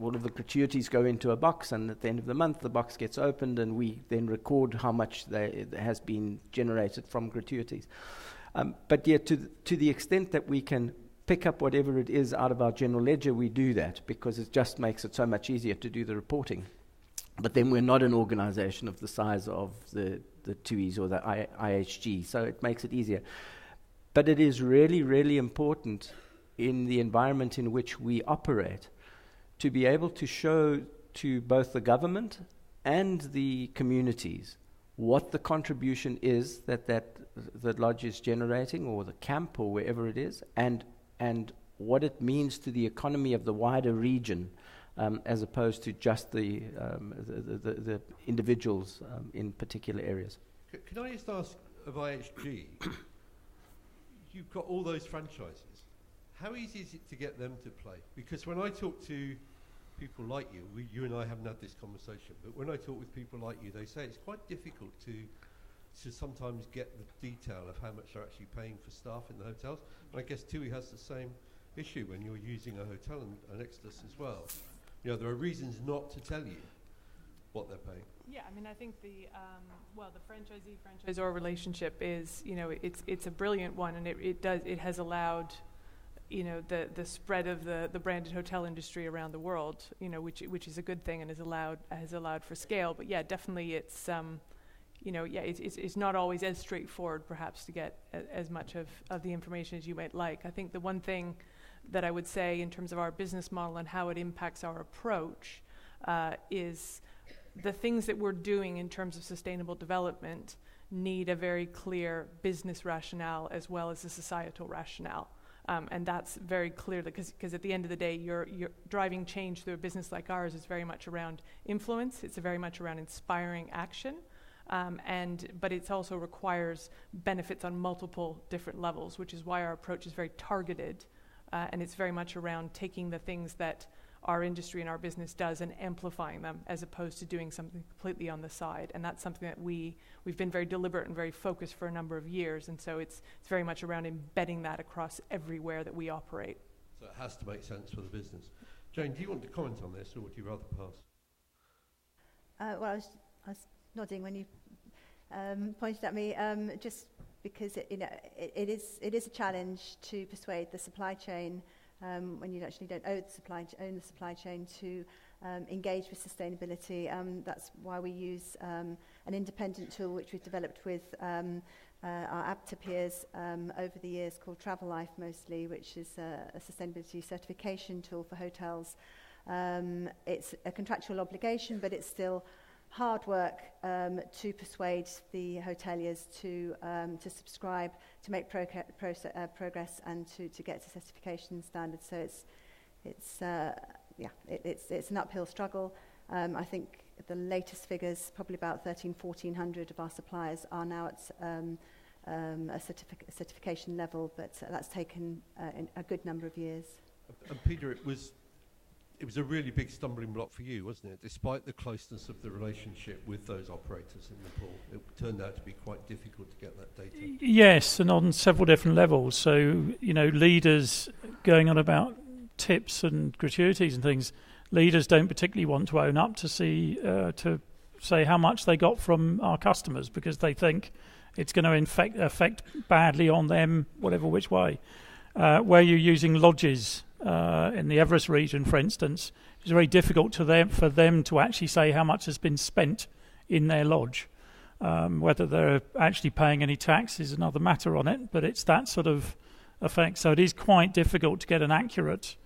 all of the gratuities go into a box, and at the end of the month, the box gets opened, and we then record how much has been generated from gratuities. But yet, to the extent that we can pick up whatever it is out of our general ledger, we do that because it just makes it so much easier to do the reporting. But then we're not an organization of the size of the TUIs or the IHG, so it makes it easier. But it is really, really important in the environment in which we operate to be able to show to both the government and the communities what the contribution is that the lodge is generating, or the camp, or wherever it is, and what it means to the economy of the wider region, as opposed to just the individuals in particular areas.
Can I just ask of IHG, you've got all those franchises. How easy is it to get them to play? Because when I talk to people like you, you and I haven't had this conversation, but when I talk with people like you, they say it's quite difficult to sometimes get the detail of how much they're actually paying for staff in the hotels. And I guess TUI has the same issue when you're using a hotel and Exodus as well. You know, there are reasons not to tell you what they're paying.
Yeah, I mean, I think the franchisee-franchisor relationship is, you know, it's a brilliant one, and it has allowed, you know, the spread of the branded hotel industry around the world, you know, which is a good thing and has allowed for scale. But yeah, definitely it's you know, yeah, it's not always as straightforward perhaps to get as much of the information as you might like. I think the one thing that I would say in terms of our business model and how it impacts our approach is the things that we're doing in terms of sustainable development need a very clear business rationale as well as a societal rationale. And that's very clear, because at the end of the day, you're driving change through a business like ours is very much around influence. It's very much around inspiring action. But it also requires benefits on multiple different levels, which is why our approach is very targeted. And it's very much around taking the things that our industry and our business does and amplifying them, as opposed to doing something completely on the side. And that's something that we've been very deliberate and very focused for a number of years. And so it's very much around embedding that across everywhere that we operate.
So it has to make sense for the business. Jane, do you want to comment on this, or would you rather pass?
Well, I was nodding when you pointed at me, just because it is a challenge to persuade the supply chain when you actually don't own the supply chain to engage with sustainability. That's why we use an independent tool which we've developed with our ABTA peers over the years, called Travel Life mostly, which is a sustainability certification tool for hotels. It's a contractual obligation, but it's still hard work to persuade the hoteliers to subscribe, to make progress, and to get to certification standards. So it's an uphill struggle. I think the latest figures, probably about 1,400 of our suppliers are now at a certification level, but that's taken a good number of years.
And Peter, it was a really big stumbling block for you, wasn't it? Despite the closeness of the relationship with those operators in Nepal, it turned out to be quite difficult to get that data.
Yes, and on several different levels. So, leaders going on about tips and gratuities and things, leaders don't particularly want to own up to say how much they got from our customers, because they think it's going to affect badly on them, whatever which way. Where you're using lodges in the Everest region, for instance, it's very difficult for them to actually say how much has been spent in their lodge. Whether they're actually paying any tax is another matter on it, but it's that sort of effect. So it is quite difficult to get an accurate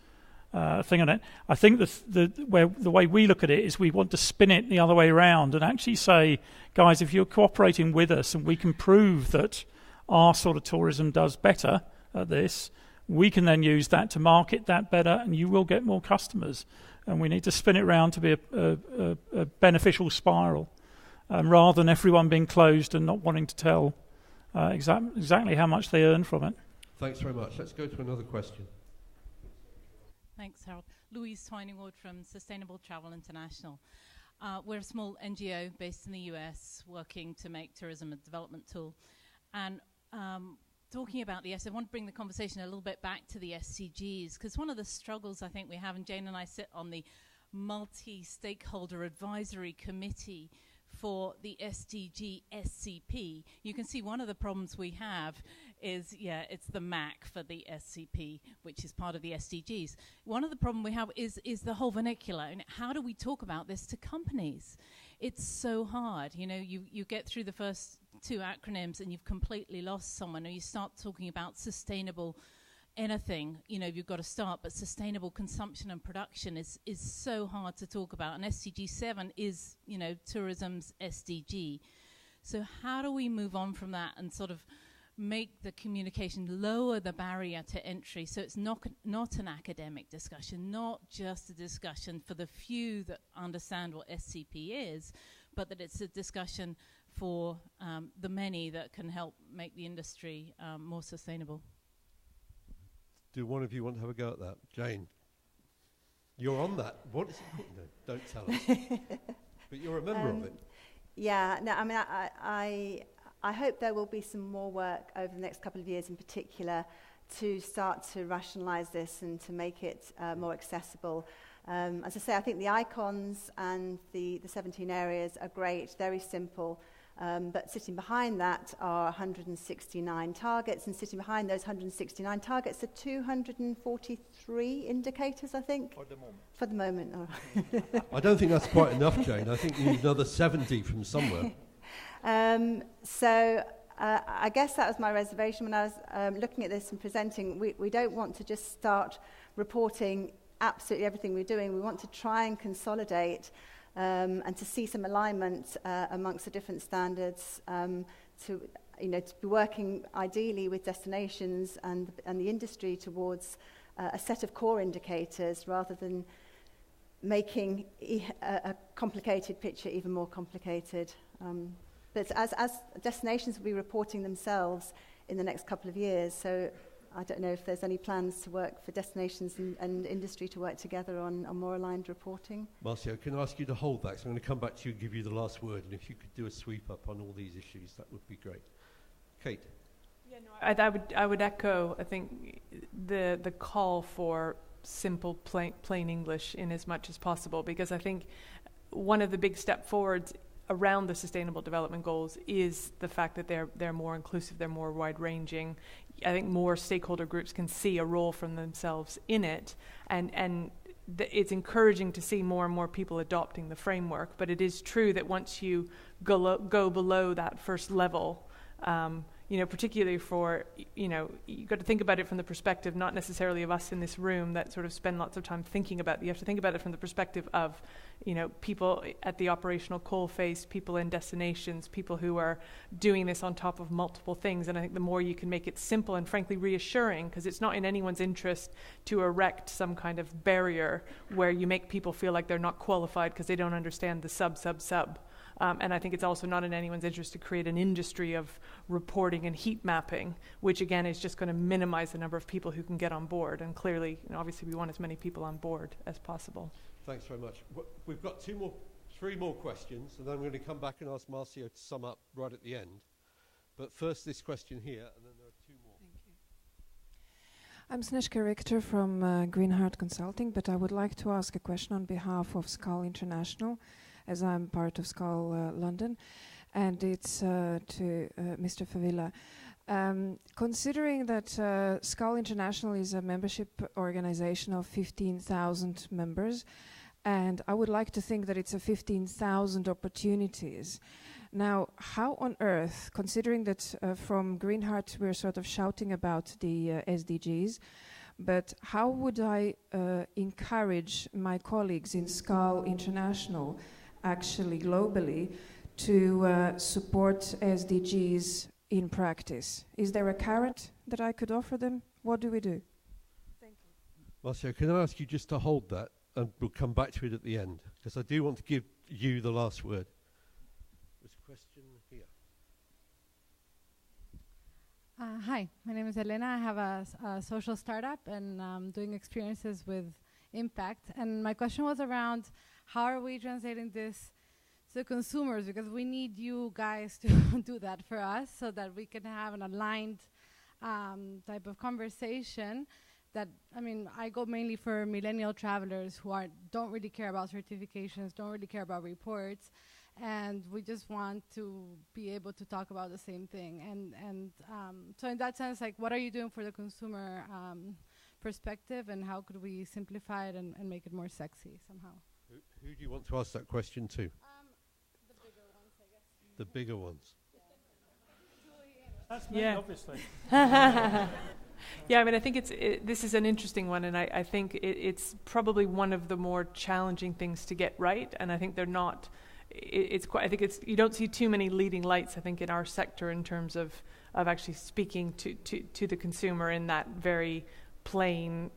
thing on it. I think the way we look at it is we want to spin it the other way around and actually say, guys, if you're cooperating with us and we can prove that our sort of tourism does better at this, we can then use that to market that better, and you will get more customers. And we need to spin it around to be a beneficial spiral, rather than everyone being closed and not wanting to tell exactly how much they earn from it.
Thanks very much. Let's go to another question.
Thanks, Harold. Louise Twiningwood from Sustainable Travel International. We're a small NGO based in the US working to make tourism a development tool. And talking about I want to bring the conversation a little bit back to the SDGs, because one of the struggles I think we have, and Jane and I sit on the multi-stakeholder advisory committee for the SDG SCP. You can see one of the problems we have is, it's the MAC for the SCP, which is part of the SDGs. One of the problem we have is the whole vernacular, and how do we talk about this to companies? It's so hard. You get through the first two acronyms and you've completely lost someone, or you start talking about sustainable anything, you've got to start, but sustainable consumption and production is so hard to talk about. And SDG 7 is, tourism's SDG. So how do we move on from that and sort of make the communication, lower the barrier to entry, so it's not an academic discussion, not just a discussion for the few that understand what SCP is, but that it's a discussion for the many that can help make the industry more sustainable.
Do one of you want to have a go at that? Jane, you're on that. What is it called? No, don't tell us. But you're a member of it.
Yeah, no, I mean, I hope there will be some more work over the next couple of years in particular to start to rationalise this and to make it more accessible. As I say, I think the icons and the 17 areas are great, very simple. But sitting behind that are 169 targets, and sitting behind those 169 targets are 243 indicators, I think. For the moment. Oh.
I don't think that's quite enough, Jane. I think you need another 70 from somewhere.
So I guess that was my reservation when I was looking at this and presenting. We don't want to just start reporting absolutely everything we're doing. We want to try and consolidate and to see some alignment amongst the different standards, to be working ideally with destinations and the industry towards a set of core indicators, rather than making a complicated picture even more complicated. But as destinations will be reporting themselves in the next couple of years, so I don't know if there's any plans to work for destinations and industry to work together on more aligned reporting.
Marcio, can I ask you to hold that? 'Cause I'm going to come back to you and give you the last word, and if you could do a sweep up on all these issues, that would be great. Kate?
Yeah, no, I would echo, I think, the call for simple, plain English in as much as possible, because I think one of the big step forwards around the Sustainable Development Goals is the fact that they're more inclusive, they're more wide-ranging. I think more stakeholder groups can see a role for themselves in it, and it's encouraging to see more and more people adopting the framework. But it is true that once you go below that first level, particularly for, you've got to think about it from the perspective not necessarily of us in this room that sort of spend lots of time thinking about it. You have to think about it from the perspective of, people at the operational coalface, people in destinations, people who are doing this on top of multiple things. And I think the more you can make it simple and frankly reassuring, because it's not in anyone's interest to erect some kind of barrier where you make people feel like they're not qualified because they don't understand the sub. And I think it's also not in anyone's interest to create an industry of reporting and heat mapping, which again is just going to minimize the number of people who can get on board. And clearly, obviously we want as many people on board as possible.
Thanks very much. We've got three more questions, and then I'm going to come back and ask Marcio to sum up right at the end. But first this question here, and then there are two more.
Thank you. I'm Snezhka Richter from Greenheart Consulting, but I would like to ask a question on behalf of SCAL International, as I'm part of SCAL London, and it's to Mr. Favilla. Considering that SCAL International is a membership organization of 15,000 members, and I would like to think that it's a 15,000 opportunities. Now, how on earth, considering that from Greenheart we're sort of shouting about the SDGs, but how would I encourage my colleagues in SCAL International, actually globally, to support SDGs in practice? Is there a carrot that I could offer them? What do we do? Thank you.
Marcio, can I ask you just to hold that, and we'll come back to it at the end, because I do want to give you the last word. There's a question here.
Hi, my name is Elena. I have a social startup, and I'm doing experiences with impact. And my question was around how are we translating this to consumers, because we need you guys to do that for us so that we can have an aligned type of conversation. That, I go mainly for millennial travelers who don't really care about certifications, don't really care about reports, and we just want to be able to talk about the same thing. And so in that sense, what are you doing for the consumer perspective, and how could we simplify it and make it more sexy somehow?
Who do you want to ask that question to?
The bigger ones, I guess.
The bigger ones.
That's me, obviously.
Yeah, I think this is an interesting one, and I think it's probably one of the more challenging things to get right. And I think they're not. You don't see too many leading lights, I think, in our sector in terms of actually speaking to the consumer in that very plain,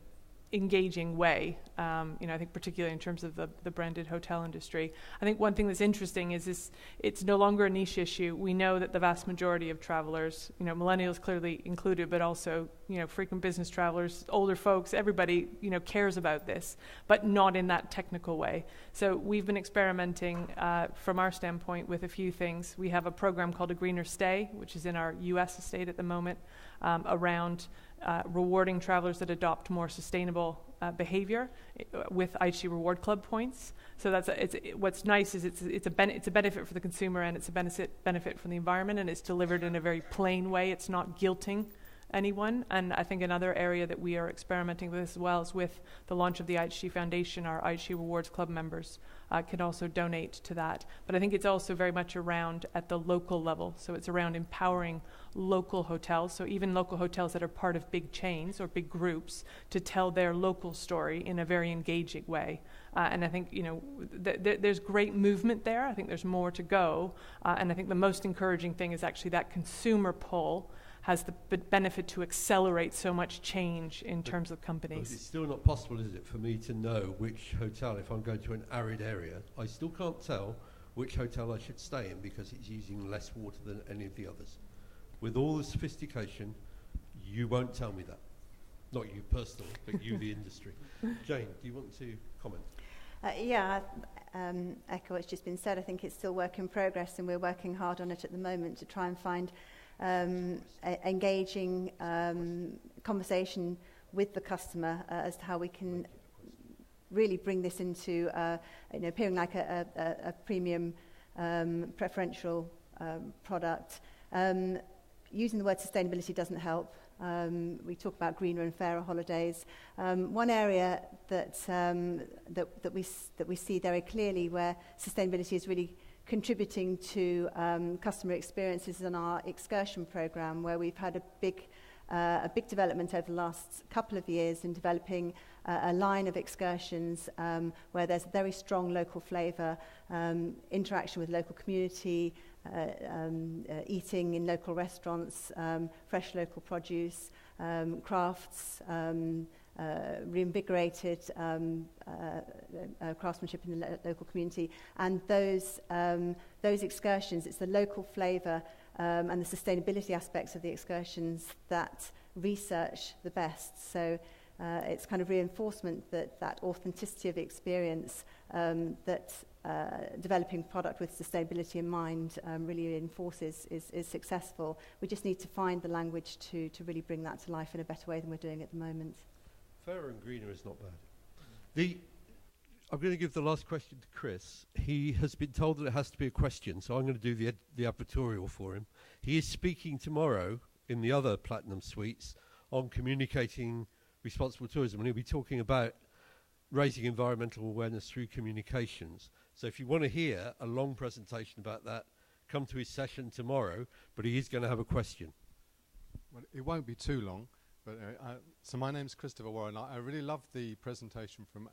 engaging way. I think particularly in terms of the branded hotel industry. I think one thing that's interesting is it's no longer a niche issue. We know that the vast majority of travelers, millennials clearly included, but also, frequent business travelers, older folks, everybody, cares about this, but not in that technical way. So we've been experimenting from our standpoint with a few things. We have a program called A Greener Stay, which is in our US estate at the moment, around rewarding travelers that adopt more sustainable behavior with IHG Reward Club points. So what's nice is it's a benefit for the consumer, and it's a benefit for the environment, and it's delivered in a very plain way. It's not guilting anyone. And I think another area that we are experimenting with as well is with the launch of the IHG Foundation. Our IHG Rewards Club members can also donate to that. But I think it's also very much around at the local level. So it's around empowering local hotels, so even local hotels that are part of big chains or big groups, to tell their local story in a very engaging way. And I think, there's great movement there. I think there's more to go. And I think the most encouraging thing is actually that consumer pull has the benefit to accelerate so much change in terms of companies.
But it's still not possible, is it, for me to know which hotel, if I'm going to an arid area, I still can't tell which hotel I should stay in because it's using less water than any of the others. With all the sophistication, you won't tell me that. Not you personally, but you, the industry. Jane, do you want to comment?
Echo what's just been said. I think it's still work in progress, and we're working hard on it at the moment to try and find engaging conversation with the customer as to how we can really bring this into appearing like a premium preferential product. Using the word sustainability doesn't help. We talk about greener and fairer holidays. One area that we see very clearly where sustainability is really contributing to customer experiences in our excursion program, where we've had a big development over the last couple of years in developing a line of excursions where there's very strong local flavour, interaction with local community, eating in local restaurants, fresh local produce, crafts, reinvigorated craftsmanship in the local community. And those excursions, it's the local flavour and the sustainability aspects of the excursions that research the best. So it's kind of reinforcement that authenticity of experience, that developing product with sustainability in mind really reinforces is successful. We just need to find the language to really bring that to life in a better way than we're doing at the moment.
Fairer and greener is not bad. I'm going to give the last question to Chris. He has been told that it has to be a question, so I'm going to do the advertorial for him. He is speaking tomorrow in the other Platinum Suites on communicating responsible tourism, and he'll be talking about raising environmental awareness through communications. So if you want to hear a long presentation about that, come to his session tomorrow, but he is going to have a question.
Well, it won't be too long. But, so my name's Christopher Warren. I really love the presentation from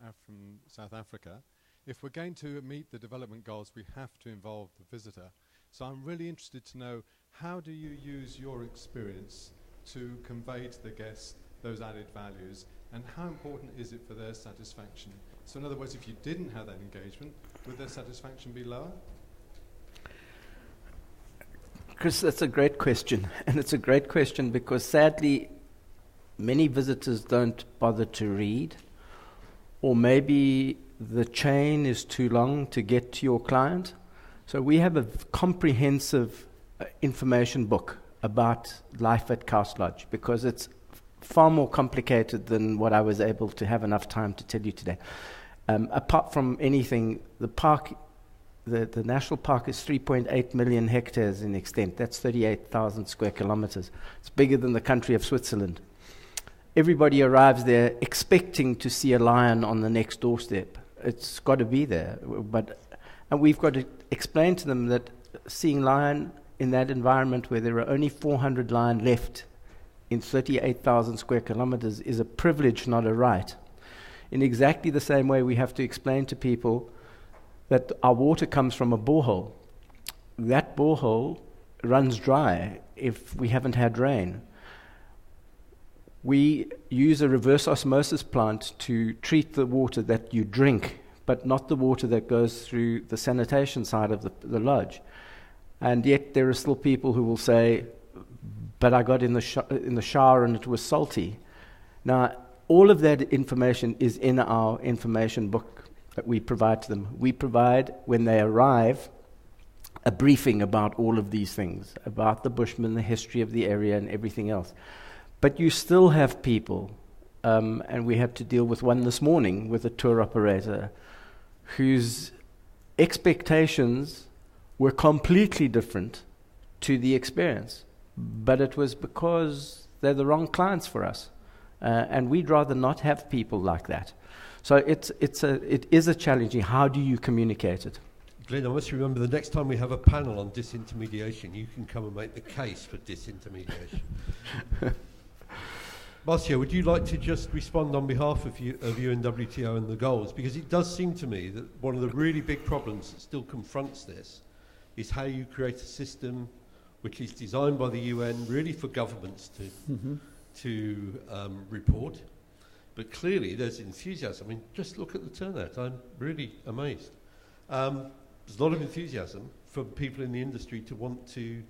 South Africa. If we're going to meet the development goals, we have to involve the visitor. So I'm really interested to know, how do you use your experience to convey to the guests those added values, and how important is it for their satisfaction? So in other words, if you didn't have that engagement, would their satisfaction be lower?
Chris, that's a great question. And it's a great question because sadly, many visitors don't bother to read, or maybe the chain is too long to get to your client. So we have a comprehensive information book about life at Coast Lodge because it's far more complicated than what I was able to have enough time to tell you today. Apart from anything, the park, the national park is 3.8 million hectares in extent. That's 38,000 square kilometers. It's bigger than the country of Switzerland. Everybody arrives there expecting to see a lion on the next doorstep. It's got to be there. And we've got to explain to them that seeing lion in that environment where there are only 400 lion left in 38,000 square kilometers is a privilege, not a right. In exactly the same way, we have to explain to people that our water comes from a borehole. That borehole runs dry if we haven't had rain. We use a reverse osmosis plant to treat the water that you drink, but not the water that goes through the sanitation side of the lodge. And yet there are still people who will say, but I got in the shower and it was salty. Now, all of that information is in our information book that we provide to them. We provide, when they arrive, a briefing about all of these things, about the Bushmen, the history of the area, and everything else. But you still have people, and we had to deal with one this morning with a tour operator whose expectations were completely different to the experience. But it was because they're the wrong clients for us. And we'd rather not have people like that. So it is a challenging. How do you communicate it?
Glenn, I must remember the next time we have a panel on disintermediation, you can come and make the case for disintermediation. Marcio, would you like to just respond on behalf of UNWTO and the goals? Because it does seem to me that one of the really big problems that still confronts this is how you create a system which is designed by the UN really for governments to report. But clearly there's enthusiasm. I mean, just look at the turnout. I'm really amazed. There's a lot of enthusiasm from people in the industry to want to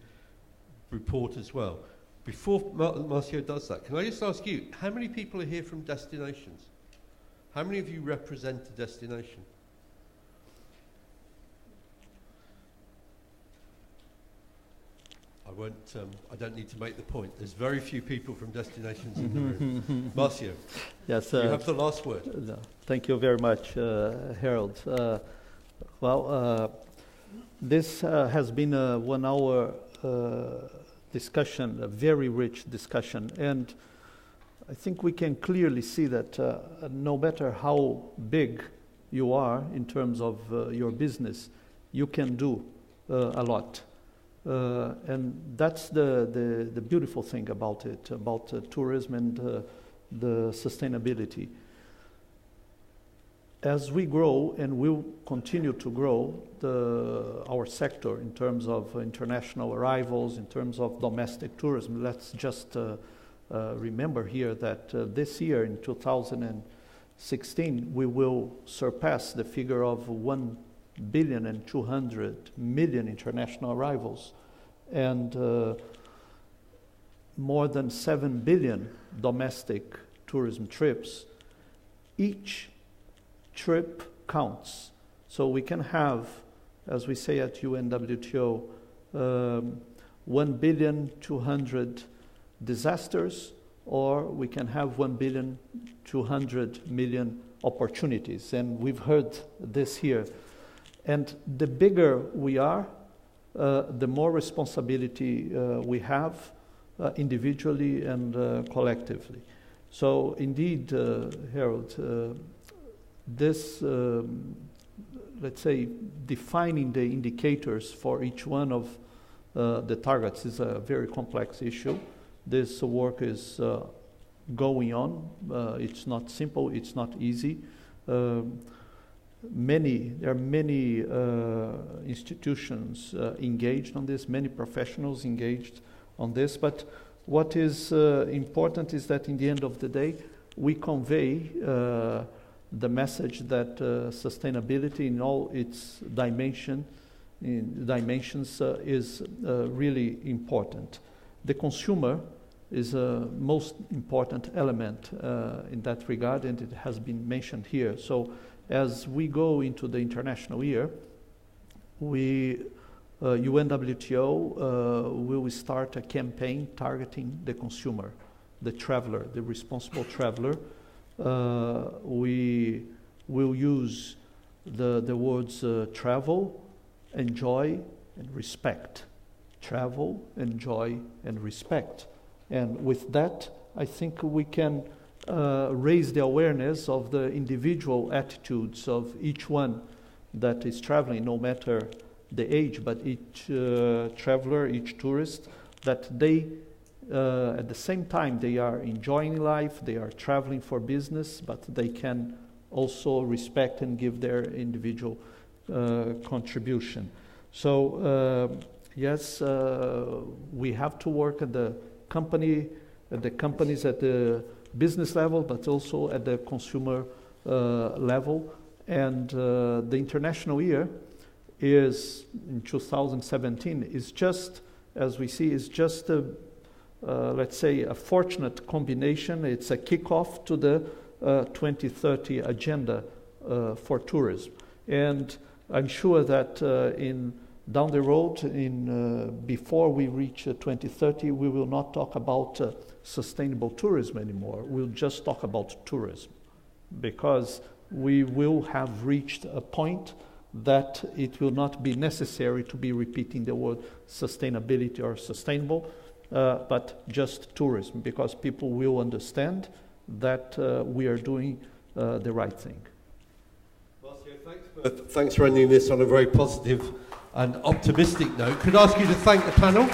report as well. Before Marcio does that, can I just ask you, how many people are here from destinations? How many of you represent a destination? I don't need to make the point. There's very few people from destinations in the room. Marcio,
yes,
you have the last word.
Thank you very much, Harold. This has been a 1 hour discussion, a very rich discussion, and I think we can clearly see that no matter how big you are in terms of your business, you can do a lot. And that's the beautiful thing about it, about tourism and the sustainability. As we grow and will continue to grow our sector in terms of international arrivals, in terms of domestic tourism, let's just remember here that this year in 2016 we will surpass the figure of 1,200,000,000 international arrivals and more than 7 billion domestic tourism trips. Each trip counts. So we can have, as we say at UNWTO, 1,200,000,000 disasters, or we can have 1,200,000,000 opportunities. And we've heard this here. And the bigger we are, the more responsibility we have individually and collectively. So indeed, Harold, this, let's say, defining the indicators for each one of the targets is a very complex issue. This work is going on. It's not simple, it's not easy. There are many institutions engaged on this, many professionals engaged on this, but what is important is that in the end of the day, we convey the message that sustainability in all its dimensions is really important. The consumer is a most important element in that regard, and it has been mentioned here. So as we go into the international year, UNWTO will start a campaign targeting the consumer, the traveler, the responsible traveler. We will use the words travel, enjoy, and respect. Travel, enjoy, and respect. And with that, I think we can raise the awareness of the individual attitudes of each one that is traveling, no matter the age, but each traveler, each tourist, that they, at the same time, they are enjoying life, they are traveling for business, but they can also respect and give their individual contribution. So, yes, we have to work at the companies at the business level, but also at the consumer level. And the international year is in 2017 is just, as we see, is just a, let's say, a fortunate combination. It's a kickoff to the 2030 agenda for tourism. And I'm sure that down the road, before we reach 2030, we will not talk about sustainable tourism anymore. We'll just talk about tourism, because we will have reached a point that it will not be necessary to be repeating the word sustainability or sustainable, but just tourism, because people will understand that we are doing the right thing.
Marcio, thanks for ending this on a very positive and optimistic note. Could I ask you to thank the panel?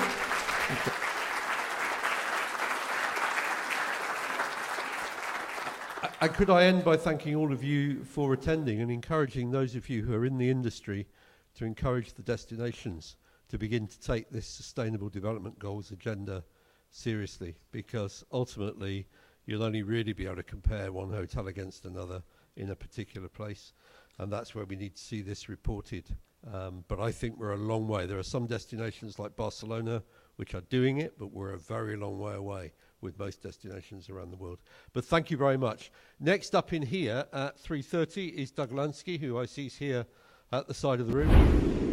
And could I end by thanking all of you for attending and encouraging those of you who are in the industry to encourage the destinations to begin to take this Sustainable Development Goals agenda seriously, because ultimately you'll only really be able to compare one hotel against another in a particular place, and that's where we need to see this reported. But I think we're a long way. There are some destinations like Barcelona which are doing it, but we're a very long way away with most destinations around the world. But thank you very much. Next up in here at 3:30 is Doug Lansky, who I see is here at the side of the room.